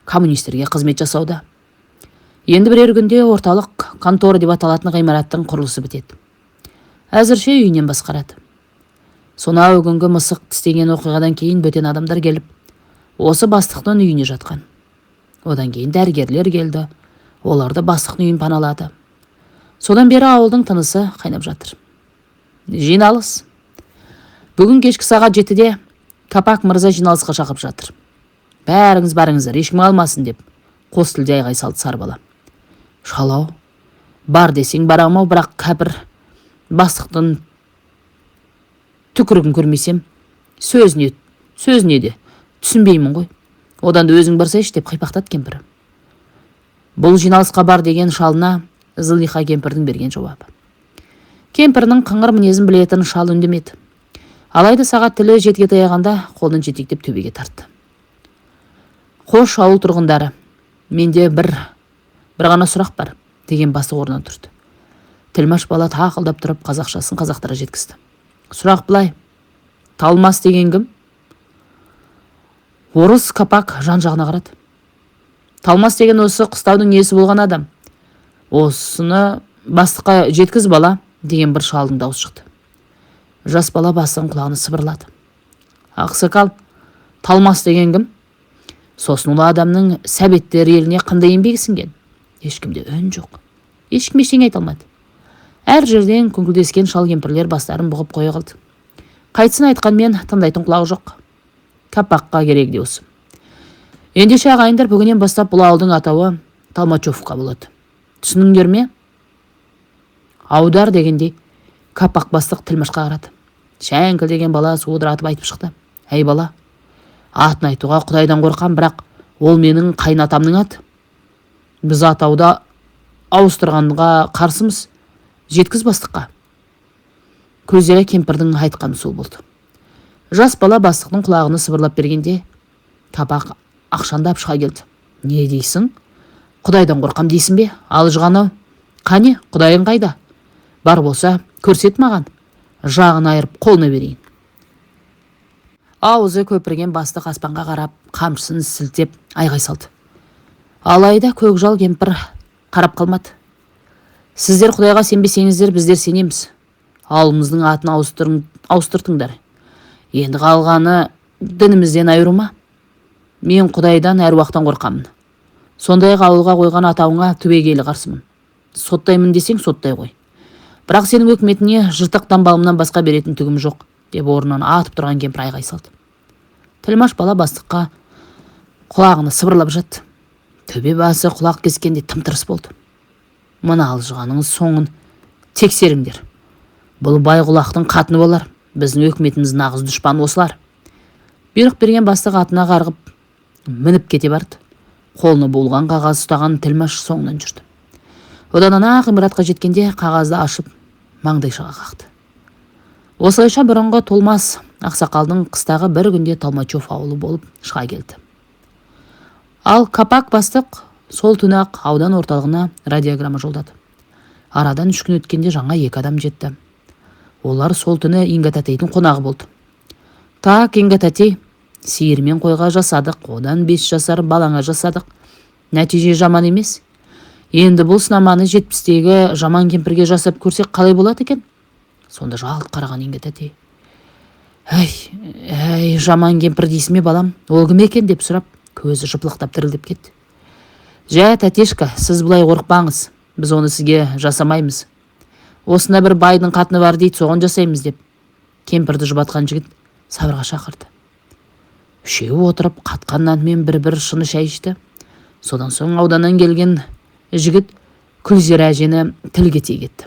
коммунистерге қызмет жасауда. Енді бірер күнде орталық контора деп аталатын ғимараттың құрылысы бітеді. Әзірше үйінен басқарады. Сонау күнгі мысық тістеген оқиғадан кейін бөтен адамдар келіп, осы бастықтың үйіне жатқан. Одан кейін дәрігерлер келді. Оларды бастықтың үйін паналады. Содан бері ауылдың тынысы қайнап жатыр. Жиналыс. Бүгін кешкі сағат 7-де Капак мырза жиналысқа шақырып жатыр. Бәріңіз барыңыздар, ешкім алмасын деп қос тілде айғай салды Сарбала. Шалау, бар десең барамау, бірақ кәпір бастықтың түкірігін көрмесем, сөзіне де түсінбеймін ғой. Одан да өзің барсайшы деп қипақтады кемпір. Бұл жиналысқа бар деген шалына Зылиха кемпірдің берген жауабы. Кемпірінің қыңыр мінезін білетін шал үндемеді. Алайда сағат тілі 7-ге таяғанда қолын жетектеп төбеге тартты. Қош ауыл тұрғындары, менде бір ғана сұрақ бар деген бастық орнынан тұрды. Тілмаш бала тақылдап тұрып қазақшасын қазақтарға жеткізді. Сұрақ былай: Талмас деген кім? Орыс Капак жан-жағына қарады. Талмас деген осы қыстаудың несі болған адам. Осыны бастыққа жеткіз бала деген бір шалдың даусы шықты. Жас бала бастығын құлағына сыбырлады. Ақсақал, Талмас деген кім? Сосын ұлы адамның сәбеттер еліне қандай еңбегі сіңген? Ешкімде үн жоқ. Ешкім ештеңе айта алмады. Әр жерден күңкілдескен шал кемпірлер бастарын бұғып қоя қалды. Қайтсын айтқанмен тыңдайтын құлағы жоқ. Капаққа керек де осы. Ендеше ағайындар, бүгіннен бастап бұл ауылдың атауы Талмачевка болады. Түсініңдер ме? Аудар дегендей Капақ бастық тілмашқа қарады. Шәңкіл деген бала суыдыратып айтып шықты. Әй бала, атын айтуға Құдайдан қорқам, бірақ ол менің қайнатамның аты. Біз атауда ауыстырғанға қарсымыз. Жеткіз бастыққа. Көздері кемпірдің айтқаны сол болды. Жас бала бастықтың құлағына сыбырлап бергенде, Капақ ақшандап шыға келді. Не дейсің? Құдайдан қорқам дейсің бе? Алжығаны. Қане, Құдайың қайда? Бар болса, көрсет маған. Жағын айырып қолына берейін. Аузы көпірген бастық аспанға қарап, қамшысын сілтеп айғай салды. Алайда көкжал кемпір қарап қалмады. Сіздер Құдайға сенбесеңіздер, біздер сенеміз. Ауылымыздың атын ауыстыртыңдар. Енді қалғаны дінімізден айыру ма? Мен Құдайдан әруақтан қорқамын. Сондай ауылға қойған атауыңа түбегейлі қарсымын. Соттаймын десең соттай қой. Бірақ сенің өкіметіне жыртық дамбалымнан басқа беретін түгім жоқ, деп орнынан атып тұрған кемпір айғай салды. Тілмаш бала бастыққа құлағына сыбырлап жатты. Төбе басы құлақ кескенде тым-тырыс болды. Мына алжығаныңыз соңын тексеріңдер. Бұл бай құлақтың қатыны болар. Біздің өкіметіміз нағыз дұшпан осылар. Бұйрық берген бастық атына қарғып мініп кете барды. Қолына болған қағаз ұстаған тілмаш соңынан жүрді. Одан ана ғимаратқа жеткенде қағазды ашып маңдайшаға қақты. Осылайша бұрынғы Толмас ақсақалдың қыстағы бір күнде Талмачев ауылы болып шыға келді. Ал Капак бастық сол түні-ақ аудан орталығына радиограмма жолдады. Арадан 3 күн өткенде жаңа 2 адам жетті. Олар сол түні Инга тәтейдің қонағы болды. Так, Инга тәтей, сиыр мен қойға жасадық, одан 5 жасар балаңа жасадық. Нәтиже жаман емес. Енді бұл сынаманы 70-тегі жаман кемпірге жасап көрсек қалай болады екен? Сонда жалт қараған Инга тәтей. Әй, жаман кемпір дейсің ме балам? Ол кім екен деп сұрап, көзі жыпылықтап дірілдеп кетті. Жә, тәтешка, сіз бұлай қорықпаңыз. Біз оны сізге жасамаймыз. Осында бір байдың қатыны бар дейді, соған жасаймыз деп. Кемпірді жұбатқан жігіт сабырға шақырды. Үшеуі отырып қатқан нанмен бір шыны шай ішті. Содан соң ауданнан келген жігіт Күлзира әжені тілге тиек етті.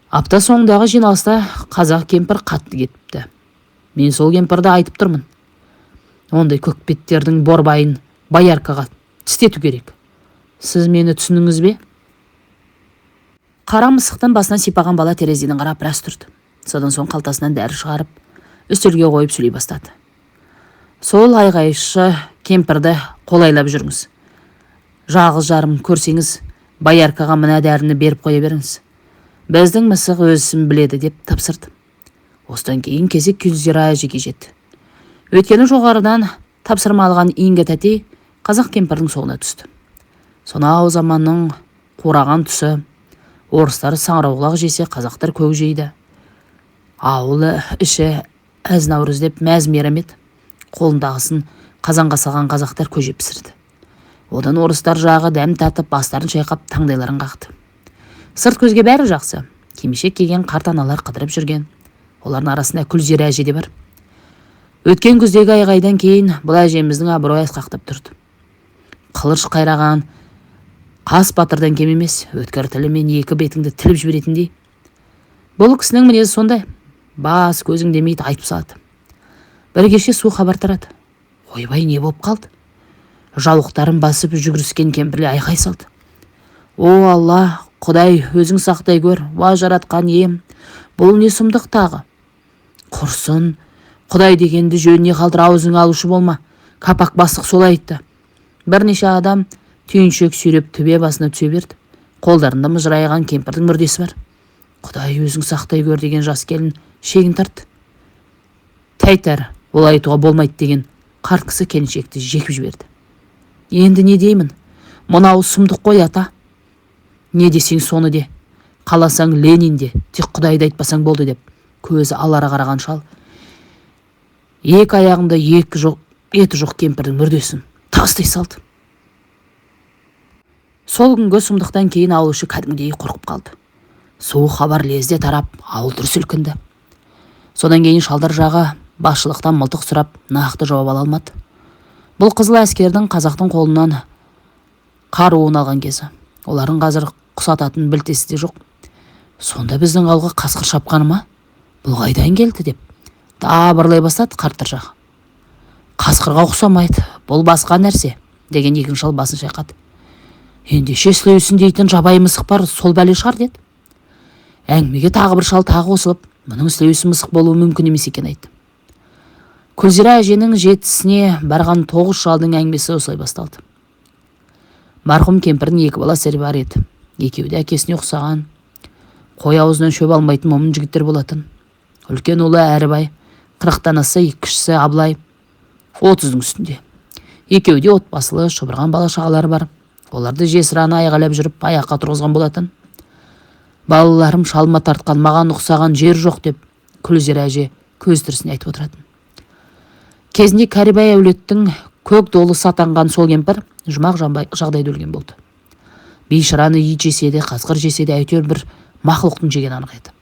Апта соңындағы жиналыста қазақ кемпір қатты кетіпті. Мен сол кемпірді айтып тұрмын. Ондай көкпеттердің борбайын Бояркаға тістету керек. Сіз мені түсініңіз бе? Қара мысықтан басынан сипаған бала терезеден қарап біраз тұрды. Содан соң қалтасынан дәрі шығарып, үстелге қойып сөйлей бастады. Сол айғайшы кемпірді қолайлап жүріңіз. Жалғыз жарым көрсеңіз, Бояркаға мына дәріні беріп қоя беріңіз. Біздің мысық өзісін біледі деп тапсырды. Осыдан кейін кезек Күлзира әжеге жетті. Өйткені жоғарыдан тапсырма алған Инга тәтей қазақ кемпірдің соңына түсті. Сонау заманның қураған тұсы, орыстар саңырауқұлақ жесе, қазақтар көк жейді. Ауылы іші әз-наурыз деп мәз-мейрам еді. Қолындағысын қазанға салған қазақтар көже пісірді. Одан орыстар жағы дәм татып, бастарын шайқап, таңдайларын қақты. Сырт көзге бәрі жақсы. Кимешек киген қарт аналар қыдырып жүрген. Олардың арасында Күлзира әже де бар. Өткен күздегі айғайдан кейін бұл әжеміздің абыройы асқақтап тұрды. Қылыш қайраған қас батырдан кем емес, өткір тілімен екі бетіңді тіліп жіберетіндей. Бұл кісінің мінезі сондай. Бас көзің демейді, айтып салады. Бір кеше су хабар тарады. Ойбай, не боп қалды? Жаулықтарын басып жүгіріскен кемпірле айқай салды. О Алла, Құдай өзің сақтай көр, ва жаратқан ем, бұл не сұмдық тағы? Құрсын, Құдай дегенді жөніне қалдыр, аузың алушы болма. Капақ бастық солай айтты. Бірнеше адам түйіншек сүйреп төбе басына түсе берді. Қолдарында мыжырайған кемпірдің мүрдесі бар. Құдай өзің сақтай көр деген жас келін шегін тартты. Тәйтар, олай айтуға болмайды деген қарт кісі келіншекті жекіп жіберді. Енді не деймін? Мынау сұмдық қой ата. Не десең соны де. Қаласаң Ленин де, тек Құдайды айтпасаң болды деп. Көзі алара қараған шал. Екі аяғында еті жоқ кемпірдің мүрдесін тастай салды. Сол күнгі сұмдықтан кейін ауыл іші кәдімгідей қорқып қалды. Суық хабар лезде тарап, ауыл дүр сілкінді. Содан кейін шалдар жағы басшылықтан мылтық сұрап, нақты жауап ала алмады. Бұл қызыл әскердің қазақтың қолынан қаруын алған кезі. Олардың қазір құсататын білтесі де жоқ. Сонда біздің ауылға қасқыр шапқаны ма? Бұл қайдан келді деп дабырлай бастады қарттар жағы. Қасқырға ұқсамайды, бұл басқа нәрсе деген екінші шал басын шайқады. Ендеше сілеусін дейтін жабайы мысық бар, сол бәле шығар деді. Әңгімеге тағы бір шал тағы қосылып, мұның сілеусі мысық болуы мүмкін емес екен айтты. Күлзира әженің жетісіне барған 9 шалдың әңгімесі осылай басталды. Марқұм кемпірдің 2 баласы бар еді. Екеуі де әкесіне ұқсаған, қой аузынан шөп алмайтын момын жігіттер болатын. Үлкен ұлы Әрібай, 40-тан аса, кішісі Абылай 30-дің үстінде. Екеуі де отбасылы, шұбырған бала шағалары бар. Оларды жесіраны айғайлап жүріп аяққа тұрғызған болатын. Балаларым шалма тартқан, маған ұқсаған жер жоқ деп Күлзира әже көз тірісіне айтып отыратын. Кезінде Кәрібай әулеттің көк долы сатанған сол кемпір жұмақ жағдайда өлген болды. Бейшараны ит жесе де, қасқыр жесе де әйтеуір бір мақұлықтың жеген анық еді.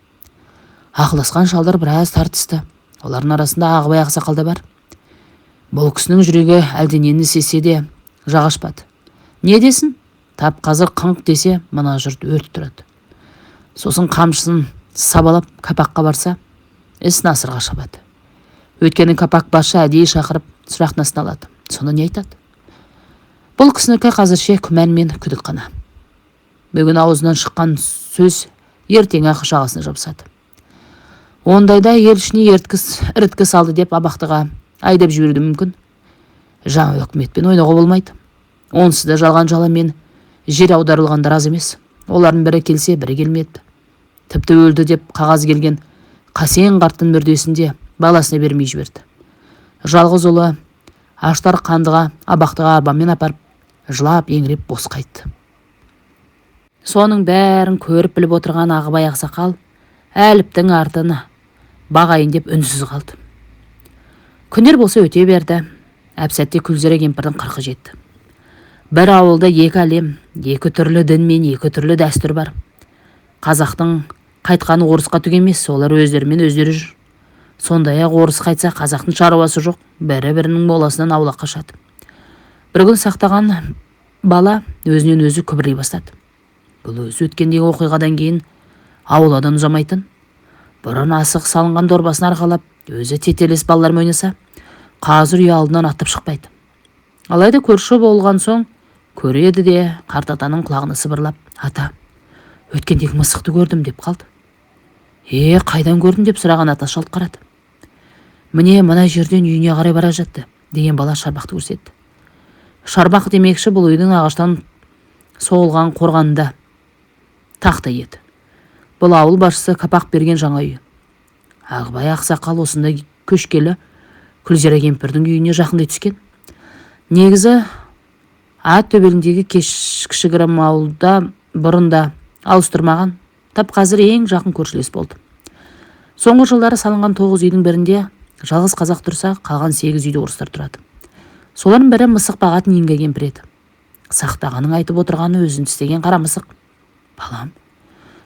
Ақылдасқан шалдар біраз тартысты. Олардың арасында Ағыбай ақсақал да бар. Бұл кісінің жүрегі әлденені сезсе де жағашпады. Не десін? Тап қазір қыңқ десе, мына жұрт өрт тұрады. Сосын қамшысын сабалап капаққа барса, іс насырға шабады. Өйткені капақ басшы әдейі шақырып сұрақтасын алады. Соны не айтады? Бұл кісінікі қазірше күмән мен күдік қана. Бүгін аузынан шыққан сөз ертең ақы жағасына жабысады. Ондайда ел ішіне іріткі салды деп абақтыға айдап жіберуді мүмкін. Жаңа өкіметпен ойнауға болмайды. Онсыз да жалған жаламен жер аударылғандар аз емес. Олардың бірі келсе, бірі келмеді. Тіпті өлді деп қағаз келген Қасен қарттың мүрдесінде баласына бермей жіберді. Жалғыз ұлы аштар қандыға абақтыға арбамен апарып, жылап еңіреп бос қайтты. Соның бәрін көріп біліп отырған Ағыбай ақсақал әліптің артын бағайын деп үнсіз қалды. Күндер болса өте берді. Әп-сәтте Күлзира кемпірдің 40-ы жетті. Бір ауылда 2 әлем, 2 түрлі дін мен 2 түрлі дәстүр бар. Қазақтың қайтқаны орысқа түгемес, олар өздерімен өздері жүр. Сондай-ақ орыс қайтса, қазақтың шаруасы жоқ, бірі-бірінің моласынан аулақ қашады. Бір күн сақтаған бала өзінен өзі күбірлей бастады. Бұл өзі өткендегі оқиғадан кейін ауладан ұзамайтын. Бұрын асық салынған дорбасын арқалап, өзі тетелес балалармен ойнаса, қазір үй алдынан аттап шықпайды. Алайда көрші болған соң көреді де қарт атаның құлағына сыбырлап: «Ата, өткендегі мысықты көрдім» деп қалды. Қайдан көрдің деп сұраған ата шалт қарады. «Міне мына жерден үйіне қарай бара жатты» деген бала шарбақты көрсетті. Шарбақ демекші бұл үйдің ағаштан соғылған қорғанында тақта еді. Бұл ауыл басшысы Капақ берген жаңа үй. Ағыбай ақсақал осында көшкелі Күлзира кемпірдің үйіне жақындай түскен. Негізі ат төбеліндегі кішігірім ауылда бұрында ауыстырмаған, тап қазір ең жақын көршілес болды. Соңғы жылдары салынған 9 үйдің бірінде жалғыз қазақ тұрса, қалған 8 үйде орыстар тұрады. Солардың бірі мысық бағатын Инга кемпір еді. Сақтағаның айтып отырғаны өзін істеген қара мысық. «Балам,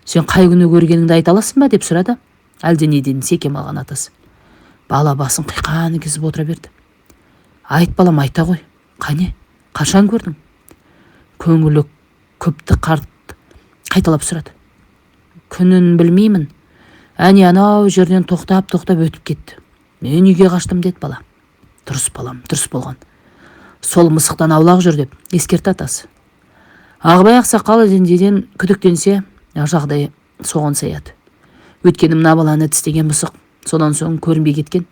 сен қай күні көргеніңді айта аласың ба?» деп сұрады. Әлденеден секем алған атасы. Бала басын қиқаны кезіп отыра берді. «Айт балам, айта ғой. Қане, қашан көрдің?» Көңілі көпті қарт қайталап сұрады. «Күнін білмеймін. Әне анау жерден тоқтап өтіп кетті. Мен үйге қаштым» деді бала. «Дұрыс балам, дұрыс болған. Сол мысықтан аулақ жүр» деп ескертті атасы. Ағыбай ақсақал дендеден күдіктенсе, жағдай соған саяды. Өйткені мына баланы тістеген мысық содан соң көрінбей кеткен.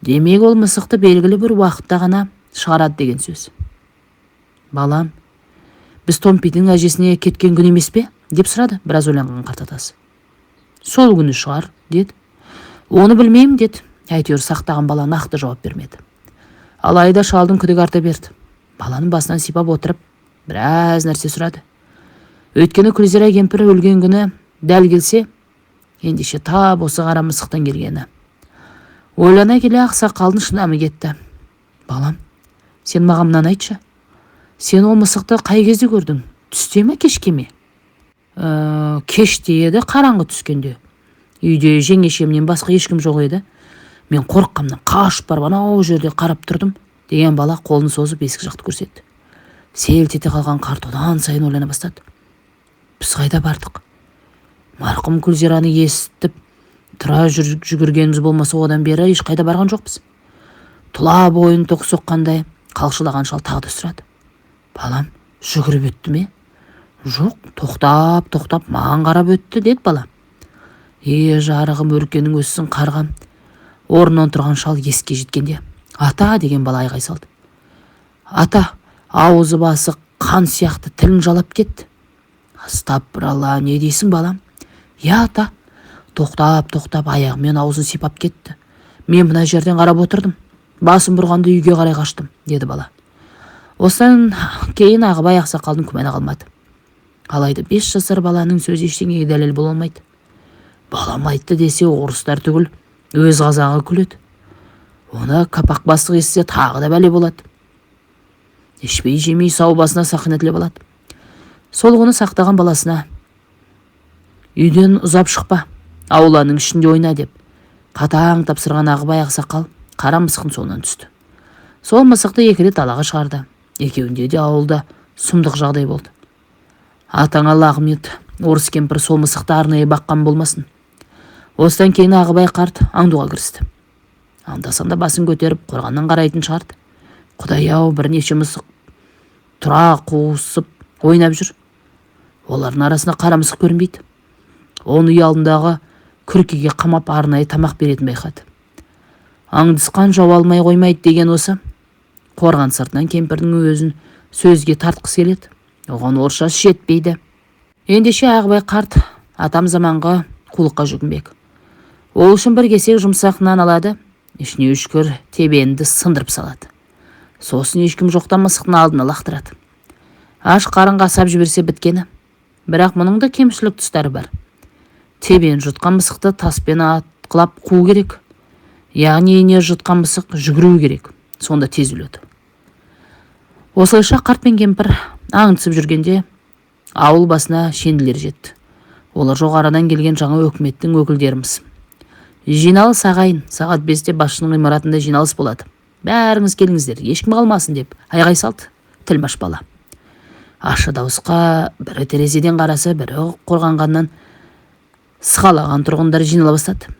Демек ол мысықты белгілі бір уақытта ғана шығарады деген сөз. «Балам, біз Томпидің әжесіне кеткен күн емес пе?» деп сұрады біраз ойланған қарт атасы. «Сол күні шығар» деді. «Оны білмеймін» деді. Әйтеуір сақтаған бала нақты жауап бермеді. Алайда шалдың күдігі арта берді. Баланың басынан сипап отырып, біраз нәрсе сұрады. Өйткені Күлзира кемпір өлген күні дәл келсе, ендеше тап осы қара мысықтан келгені. Ойлана келе ақсақалдың шыдамы кетті. «Балам, сен маған мынаны айтшы. Сен ол мысықты қай кезде көрдің? Түсте ме, кешке ме?» «Кеште еді, қараңғы түскенде. Үйде жеңешемнен басқа ешкім жоқ еді. Мен қорыққаннан қашып барып анау жерде қарап тұрдым» деген бала қолын созып есік жақты көрсетті. Селт ете қалған қарт одан сайын ойлана бастады. «Біз қайда бардық? Марқұм Күлзираны естіп тұра жүгіргеніміз болмаса, одан бері ешқайда барған жоқпыз». Тұла бойын тоқ соққандай қалшылаған шал тағы да сұрады. «Балам, жүгіріп өтті ме?» «Жоқ, тоқтап маған қарап өтті» деді бала. Жарығым, өркенің өссін қарғам. Орнынан тұрған шал еске жеткенде «Ата» деген бала айғай салды. «Ата!» Аузы басы қан сияқты тілін жалап кетті. «Астапыралла, не дейсің балам?» «Я, ата!» Тоқтап аяғымен аузын сипап кетті. «Мен мына жерден қарап отырдым. Басым бұрғанда үйге қарай қаштым» деді бала. Осыдан кейін Ағыбай ақсақалдың күмәні қалмады. Алайда 5 жасар баланың сөзі ештеңеге дәлел бола алмайды. Балам айтты десе, орыстар түгіл өз қазағы күледі. Оны Капақ бастық естісе тағы да бәле болады. Ішпей жемей сау басына сақина тілеп алады. Сол күні сақтаған баласына «Үйден ұзап шықпа, ауланың ішінде ойна» деп қатаң тапсырған Ағыбай ақсақал қара мысықтың соңынан түсті. Сол мысықты 2 рет далаға шығарды. Екеуінде де ауылда сұмдық жағдай болды. Атаңа лағмет, орыс кемпір сол мысықты арнайы баққан болмасын. Осыдан кейін Ағыбай қарт аңдуға кірісті. Анда-санда басын көтеріп қорғаннан қарайтын шығарды. Құдай-ау, бірнеше мысық тұра қуысып ойнап жүр. Олардың арасында қара мысық көрінбейді. Оны үй алдындағы күркеге қамап арнайы тамақ беретін байқады. Аңдысқан жау алмай қоймайды деген осы. Қорған сыртынан кемпірдің өзін сөзге тартқысы келеді. Оған орысшасы жетпейді. Ендеше Ағыбай қарт атам заманғы қулыққа жүгінбек. Ол үшін бір кесек жұмсақ нан алады, ішіне үшкір тебенді сындырып салады. Сосын ешкім жоқтан мысықтың алдына лақтырады. Аш қарын қасап жіберсе біткені. Бірақ мұның да кемшілік тұстары бар. Тебен жұтқан мысықты таспен атқылап қуу керек. Яғни ине жұтқан мысық жүгіру керек. Сонда тез өледі. Осылайша қарт пен кемпір аңдысып жүргенде ауыл басына шенділер жетті. Олар жоғарыдан келген жаңа өкіметтің өкілдеріміз. Жиналыс ағайын, сағат 5-те басшының ғимаратында жиналыс болады. бәріңіз келіңіздер, ешкім қалмасын деп айғай салды тілмаш бала. Ащы дауысқа бірі терезеден қарасы, бірі қорғанғаннан сықалаған тұрғындар жинала бастады.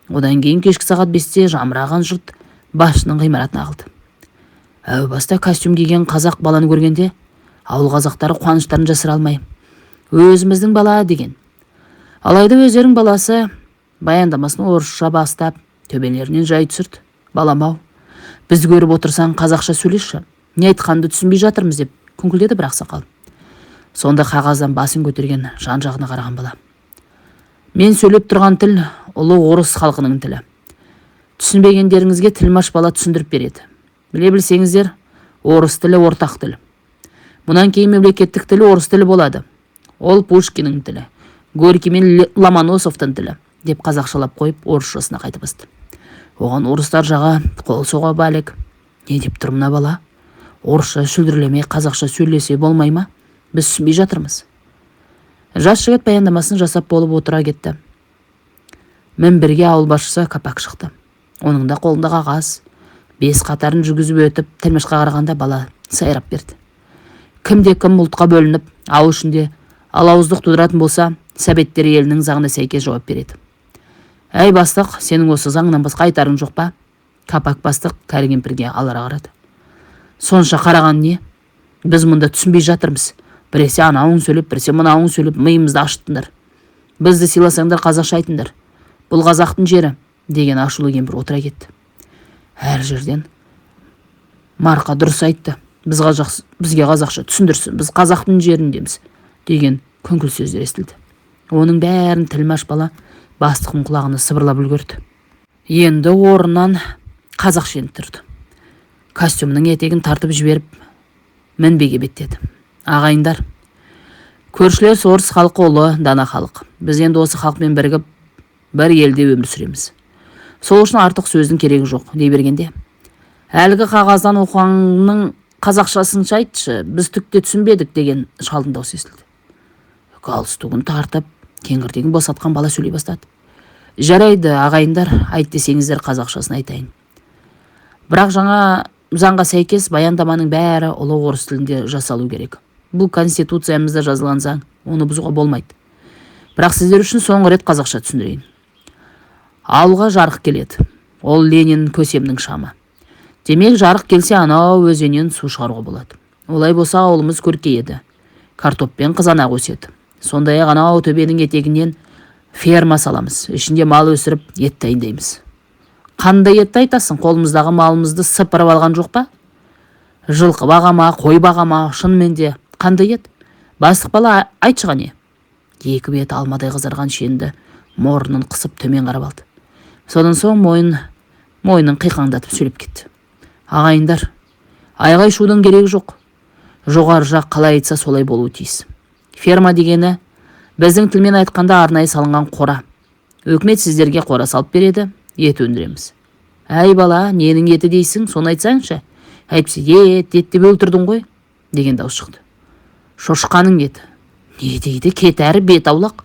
Одан кейін кешкі сағат 5-те жамыраған жұрт басшының ғимаратына ағылды. Әу баста костюм киген қазақ баланы көргенде ауыл қазақтары қуаныштарын жасыра алмай, өзіміздің бала деген. Алайда өздерінің баласы баяндамасын орысша бастап, төбелерінен жай түсірді. Балам-ау, біз көріп отырсаң қазақша сөйлешші, не айтқанды түсінбей жатырмыз деп күңкілдеді бір ақсақал. Сонда қағаздан басын көтерген жан-жағына қараған бала. Мен сөйлеп тұрған тіл ұлы орыс халқының тілі. Түсінбегендеріңізге тілмаш бала түсіндіріп береді. Біле білсеңіздер, орыс тілі ортақ тіл. Мұнан кейін мемлекеттік тілі орыс тілі болады. Ол Пушкиннің тілі, Горький мен Ломоносовтың тілі деп қазақшалап қойып, орысшасына қайтып басты. Оған орыстар жаға қол соға бәлек. Не деп тұр мына бала? Орысша сүлдірлемей қазақша сөйлесе болмай ма? Біз түсінбей жатырмыз. Жас жігіт баяндамасын жасап болып отыра кетті. Бірге ауыл басшысы капак шықты. Оның да қолында қағаз. 5 қатарын жүргізіп өтіп, тілмашқа қарағанда бала сайрап берді. Кімде-кім ұлтқа бөлініп, ауыл ішінде алауыздық тудыратын болса, Советтер елінің заңына сәйкес жауап береді. Әй бастық, сенің осы заңнан басқа айтарың жоқ па? Капак бастық кәрі кемпірге алара қарады. Сонша қараған не? Біз мұнда түсінбей жатырмыз. Біресе анауың сөйлеп, біресе мынауың сөйлеп, миымызды ашыттыңдар. Бізді сыйласаңдар қазақша айтыңдар. Бұл қазақтың жері, деген ашулы кемпір отыра кетті. Әр жерден Марқа дұрыс айтты. Бізге қазақша түсіндірсін, біз қазақтың жеріндеміз, деген күңкіл сөздер естілді. Оның бәрін тілмаш бала бастықтың құлағына сыбырлап үлгерді. Енді орнынан қазақша еніп тұрды. Костюмның етегін тартып жіберіп, мінбеге беттеді. Ағайындар, көршілер орыс халқы ұлы, дана халық. Біз енді осы халықпен бірігіп, бір елде өмір сүреміз. Сол үшін артық сөздің керегі жоқ, дей бергенде. Әлгі қағаздан оқығанның қазақшасын айтшы, біз түкте түсінбедік, деген шалдың даусы естілді. Галстугын тартып, кеңірдегін босатқан бала сөйлей бастады. Жарайды, ағайындар, айт десеңіздер қазақшасын айтайын. Бірақ жаңа заңға сәйкес баяндаманың бәрі ұлы орыс тілінде жасалу керек. Бұл конституциямызда жазылған заң, оны бұзуға болмайды. Бірақ сіздер үшін соңғы рет қазақша түсіндірейін. Ауылға жарық келеді. Ол Ленин көсемнің шамы. Демек, жарық келсе, анау өзеннен су шығаруға болады. Олай болса, ауылымыз көркейеді. Картоппен қызанақ өседі. Сондай-ақ анау төбенің етегінен ферма саламыз. Ішінде мал өсіріп, ет дайындаймыз. Қандай етті айтасың? Қолымыздағы малымызды сыпырып алған жоқ па? Жылқы бағама, қой бағама, шынымен де қандай ет? Бастық бала айтшыға не? 2 беті алмадай қызарған шенді мұрнын қысып төмен қарап алды. Содан соң мойнын қиқаңдатып сөйлеп кетті. Ағайындар, айғай шудың керегі жоқ. Жоғары жақ қалай айтса солай болуы тиіс. Ферма дегені біздің тілмен айтқанда арнайы салынған қора. Өкімет сіздерге қора салып береді, ет өндіреміз. Әй бала, ненің еті дейсің, соны айтсаңшы. Әйтпесе ет деп өлтірдің ғой, деген дауыс шықты. Шошқаның еті. Не дейді, кет әрі бет аулақ.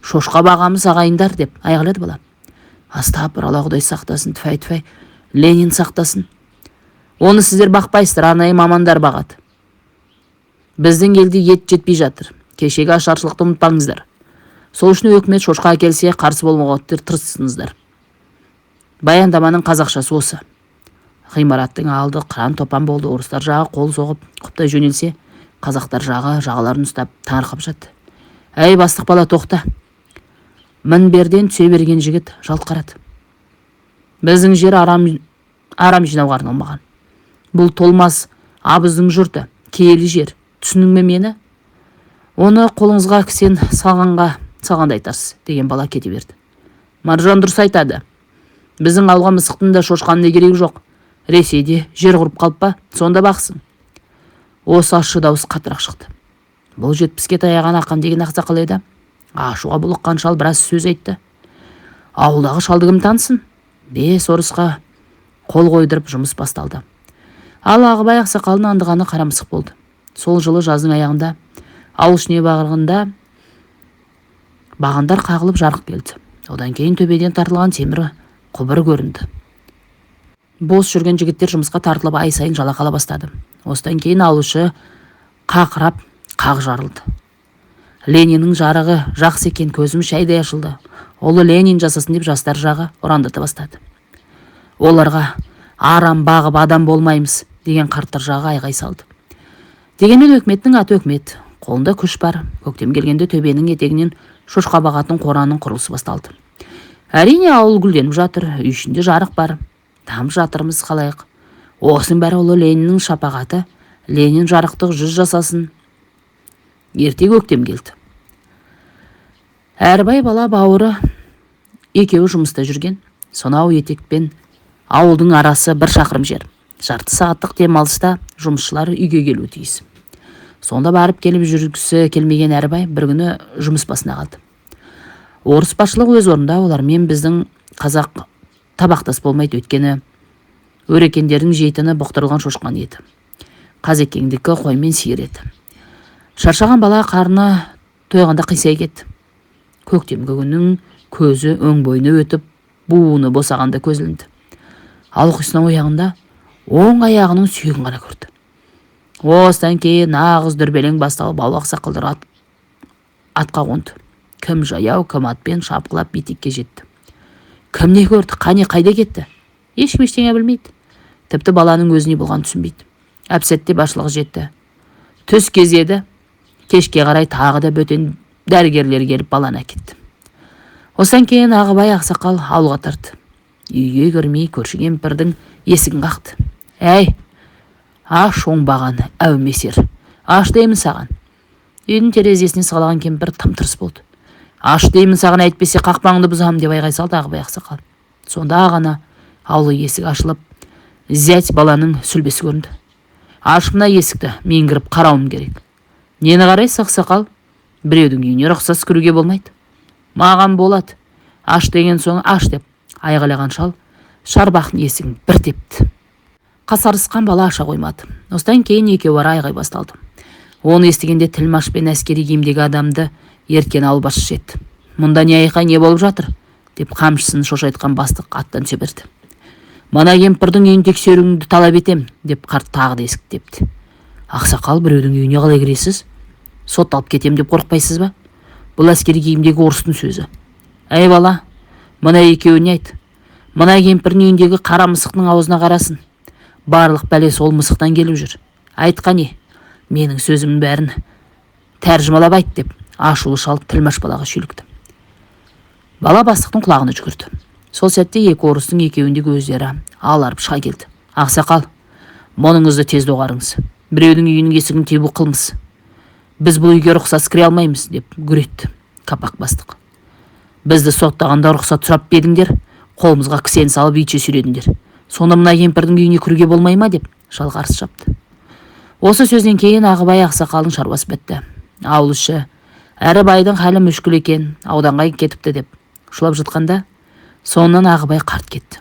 Шошқа бағамыз ағайындар, деп айғайлады бала. Астапыр, Алла Құдай сақтасын, тфай, Ленин сақтасын. Оны сіздер бақпайсыздар, арнайы мамандар бағады. Біздің елде ет жетпей жатыр. Кешегі ашаршылықты ұмытпаңыздар. Сол үшін өкімет шошқа әкелсе қарсы болмауға тырысыңыздар. Баяндаманың қазақшасы осы. Ғимараттың алды қыран топан болды. Орыстар жағы қол соғып, құптай жөнелсе, қазақтар жағы жағаларын ұстап таңырқап жатты. Әй бастық бала, тоқта. Мінберден түсе берген жігіт жалт қарады. Біздің жер арам жинауға арналмаған. Бұл толмас абыздың жұрты, киелі жер. Түсінің ме мені? Оны қолыңызға кісен салғанда айтасыз, деген бала кете берді. Маржан дұрыс айтады. Біздің ауылға мысықтың да шошқаның да керегі жоқ. Ресейде жер құрып қалып па, сонда бақсын. Осы ащы дауыс қатырақ шықты. Бұл 70-ке таяған Ақан деген ақсақал еді. Ашуға булыққан шал біраз сөз айтты. Ауылдағы шалды кім танысын? 5 орысқа қол қойдырып жұмыс басталды. Ал Ағыбай ақсақалдың андығаны қарамысық болды. Сол жылы жаздың аяғында ауыл ішіне бағырғанда бағандар қағылып жарық келді. Одан кейін төбеден тартылған темір құбыр көрінді. Бос жүрген жігіттер жұмысқа тартылып ай сайын жалақы ала бастады. Осыдан кейін алушы қақырап қақ жарылды. Лениннің жарығы жақсы екен, көзім шәйдай ашылды. Олы Ленин жасасын деп жастар жағы ұрандата бастады. Оларға арам бағып адам болмаймыз деген қарттар жағы айғай салды. Дегенмен өкіметтің аты өкімет, қолында күш бар. Көктем келгенде төбенің етегінен шошқа бағатын қораның құрылысы басталды. Әрине ауыл гүлденіп жатыр, үй ішінде жарық бар. Там жатырмыз қалайық. Осының бәрі ұлы Лениннің шапағаты. Ленин жарықтық 100 жасасын. Ерте көктем келді. Әрбай бала бауыры екеуі жұмыста жүрген. Сонау етекпен ауылдың арасы 1 шақырым жер. Жарты сағаттық демалыста жұмысшылар үйге келуі тиіс. Сонда барып келіп жүргісі келмеген Әрбай бір күні жұмыс басына қалды. Орыс басшылығы өз орында, олармен біздің қазақ табақтас болмайды, өткені өрекендердің жейтіні бұқтырылған шошқан еді. Қазекеңдікі қоймен сиыр еді. Шаршаған бала қарны тойғанда қисай кетті. Көктемгі күннің көзі өң бойына өтіп, буыны босағанда көзілінді. Ал ұйқысынан ояғында оң аяғының сүйегін ғана көрді. Осыдан кейін нағыз дүрбелең басталып, аулақ сақалдар атқа қонды. Кім жаяу, кім атпен шапқылап бетекке жетті. Кім не көрді, қане қайда кетті? Ешкім ештеңе білмейді. Тіпті баланың өзіне болған түсінбейді. Әп-сәтте басшылығы жетті. Түс кезеді. Кешке қарай тағы да бөтен дәрігерлер келіп баланы әкетті. Осыдан кейін Ағыбай ақсақал ауылға тарды. Үйге кірмей көрші кемпірдің есігін қақты. Әй, аш оңбаған әумесер, аш деймін саған. Үйдің терезесіне сығалаған кемпір тым-тырыс болды. Аш деймін саған, әйтпесе қақпаңды бұзам деп айғай салды Ағыбай ақсақал. Сонда ғана аулы есік ашылып, зять баланың сүлбесі көрінді. Аш мына есікті, мен кіріп қарауым керек. Нені қарайсыз ақсақал? Біреудің үйіне рұқсатсыз кіруге болмайды. Маған болады. Аш деген соң аш деп айғайлаған шал шарбақтың есігін бір тепті. Қасарысқан бала аша қоймады. Осыдан кейін екеуі айғай басталды. Оны естігенде тілмаш пен әскери киімдегі адамды ерткен ауыл басшысы жетті. Мұнда не айқай, не болып жатыр? Деп қамшысын шошайтқан бастық аттан түсе берді. Мана кемпірдің үйін тексеруіңді талап етем, деп қарт тағы да есік тепті. Ақсақал, біреудің үйіне қалай кіресіз? Сотталып кетем деп қорықпайсыз ба? Бұл әскери киімдегі орыстың сөзі. Әй бала, мына екеуіне айт. Мына кемпірдің үйіндегі қара мысықтың аузына қарасын. Барлық бәле сол мысықтан келіп жүр. Айтқа не? Менің сөзімнің бәрін тәржімалап айт деп ашулы шал тілмаш балаға шүйлікті. Бала бастықтың құлағына жүгірді. Сол сәтте екі орыстың екеуіндегі өздері аларып шыға келді. Ақсақал, мұныңызды тез доғарыңыз. Біреудің үйінің есігін тебу қылмыс. Біз бұл үйге рұқсат кіре алмаймыз деп гүретті капақ бастық. Бізді соттағанда рұқсат сұрап бердіңдер, қолымызға кісен салып үйше сүйредіңдер. Сонда мына кемпірдің үйіне кіруге болмай ма деп шал қарсы шапты. Осы сөзден кейін Ағыбай ақсақалдың шаруасы бітті. Ауыл іші Әрбайдың халі мүшкіл екен, ауданға кетіпті деп шулап жатқанда, соңынан Ағыбай қарт кетті.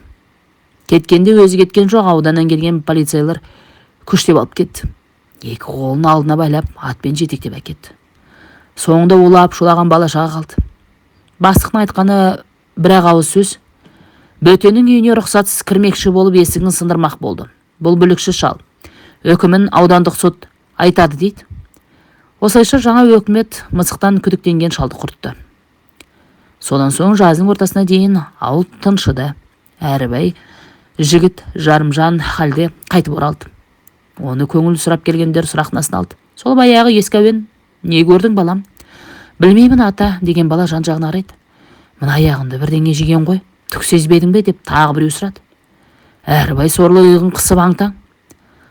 Кеткенде өзі кеткен жоқ, ауданнан келген полицейлер күштеп алып кетті. Екі қолын алдына байлап, атпен жетектеп әкетті. Соңында улап шулаған бала-шаға қалды. Бастықтың айтқаны бір-ақ ауыз сөз. Бөтеннің үйіне рұқсатсыз кірмекші болып есігін сындырмақ болды. Бұл бүлікші шал. Өкімін аудандық сот айтады дейді. Осылайша жаңа өкімет мысықтан күдіктенген шалды құртты. Содан соң жаздың ортасына дейін ауыл тыншыды. Әрбай жігіт жарымжан халде қайтып оралды. Оны көңіл сұрап келгендер сұрақтасын алды. Сол баяғы ескі әуен, не көрдің балам? Білмеймін ата, деген бала жан-жағына қарайды. Мына аяғында бірдеңе жеген ғой, түк сезбедің бе деп тағы біреу сұрады. Әрбай сорлы иығын қысып аң-таң.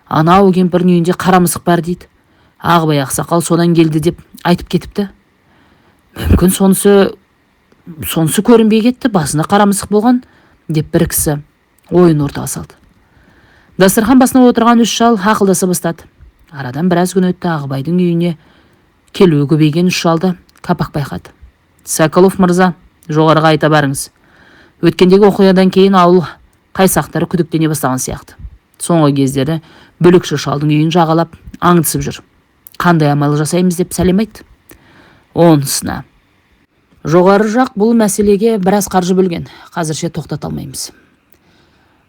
Анау кемпірдің үйінде қара мысық бар дейді. Ағыбай ақсақал содан келді деп айтып кетіпті. Мүмкін сонысы көрінбей кетті, басында қара мысық болған деп бір кісі ойын ортаға салды. Дастархан басына отырған үш шал ақылдаса бастады. Арадан біраз күн өтті, Ағыбайдың үйіне келуі көбейген үш шалды капақ байқады. Соколов мырза, жоғарыға айта барыңыз. Өткендегі оқиғадан кейін ауыл қайсақтары күдіктене бастаған сияқты. Соңғы кездері бүлікші шалдың үйін жағалап аңдысып жүр. Қандай амал жасаймыз деп сәлем айтты. Онысына. Жоғары жақ бұл мәселеге біраз қаржы бөлген. Қазірше тоқтата алмаймыз.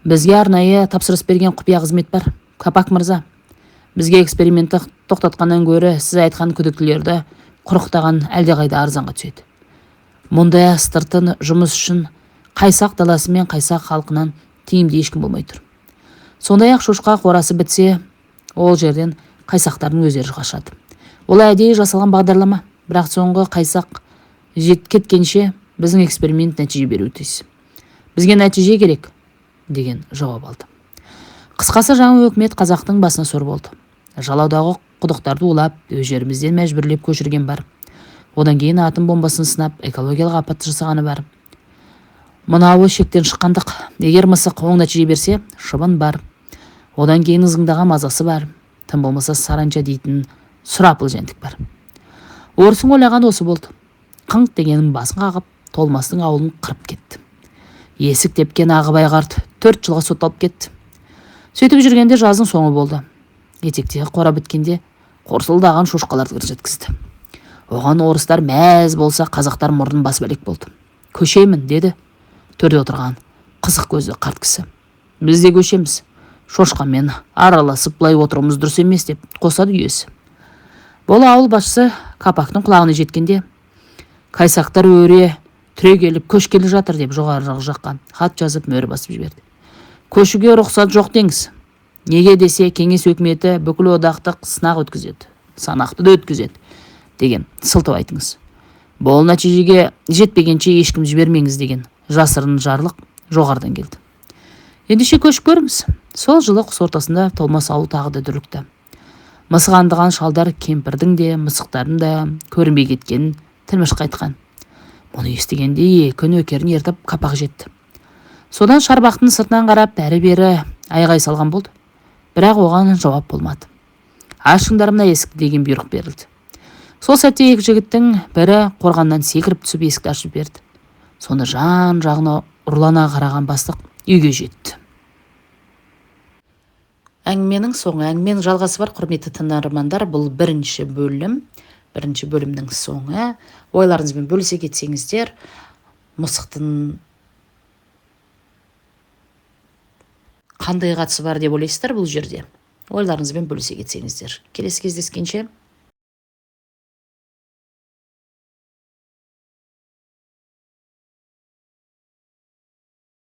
Бізге арнайы тапсырыс берген құпия қызмет бар. Капак мырза, бізге экспериментті тоқтатқаннан гөрі сіз айтқан күдіктілерді құрықтаған әлдеқайда арзанға түседі. Мұндай астыртын жұмыс үшін Қайсақ даласы мен Қайсақ халқынан тиімді ешкім болмай тұр. Сондай-ақ шошқа қорасы бітсе, ол жерден Қайсақтардың өздері қашады. Ол әдейі жасалған бағдарлама, бірақ соңғы Қайсақ кеткенше біздің эксперимент нәтиже беруі тиіс. Бізге нәтиже керек, деген жауап алды. Қысқасы, жаңа өкімет қазақтың басына сор болды. Жалаудағы құдықтарды улап, өз жерімізден мәжбүрлеп көшірген бар. Одан кейін атом бомбасын сынап, экологиялық апат жасағаны бар. Мынауы шектен шыққандық. Егер мысық оң нәтиже берсе, шыбын бар. Одан кейін ызыңдаған мазасы бар. Тым болмаса саранча дейтін сұрапыл жәндік бар. Орыстың ойлаған осы болды. Қыңқ дегеннің басын қағып, Толмастың ауылын қырып кетті. Есік тепкен Ағыбай қарт 4 жылға сотталып кетті. Сөйтіп жүргенде жаздың соңы болды. Етектегі қора біткенде қорсылдаған шошқаларды кір жеткізді. Оған орыстар мәз болса, қазақтар мұрнын бас бәлек болды. Көшемін, деді төрде отырған қызық көзді қарт кісі. Біз де көшеміз. Шошқамен араласып былай отыруымыз дұрыс емес, деп қосады үйесі. Бұл ауыл басшысы Капақтың құлағына жеткенде, Қайсақтар өре түрегеліп көшкелі жатыр деп жоғары жаққа хат жазып мөр басып жіберді. Көшуге рұқсат жоқ деңіз. Неге десе, кеңес өкіметі бүкіл одақтық сынақ өткізеді, санақты да өткізеді деген сылтау айтыңыз. Бұл нәтижеге жетпегенше ешкім жібермеңіз деген жасырын жарлық жоғарыдан келді. Ендеше көшіп көріңіз. Сол жылы қыс ортасында Толмас ауыл тағы да дүрлікті. Мысық аңдыған шалдар кемпірдің де, мысықтардың да көрінбей кеткенін тілміш қайтқан. Мұны естігенде екі нөкерін ертіп Қапақ жетті. Содан шарбақтың сыртынан қарап бәрі-бері айғай салған болды. Бірақ оған жауап болмады. Ашыңдар мына есікті деген бұйрық берілді. Сол сәтте екі жігіттің бірі қорғаннан секіріп түсіп есікті ашып берді. Сонда жан жағына ұрлана қараған бастық үйге жетті. Әңгіменің соңы, әңгіменің жалғасы бар, құрметті тыңдармандар. Бұл бірінші бөлімнің соңы. Ойларыңызбен бөлісе кетсеңіздер, мысықтың қандай қатысы бар деп ойлайсыздар бұл жерде? Ойларыңызбен бөлісе кетсеңіздер. Келесі кездескенше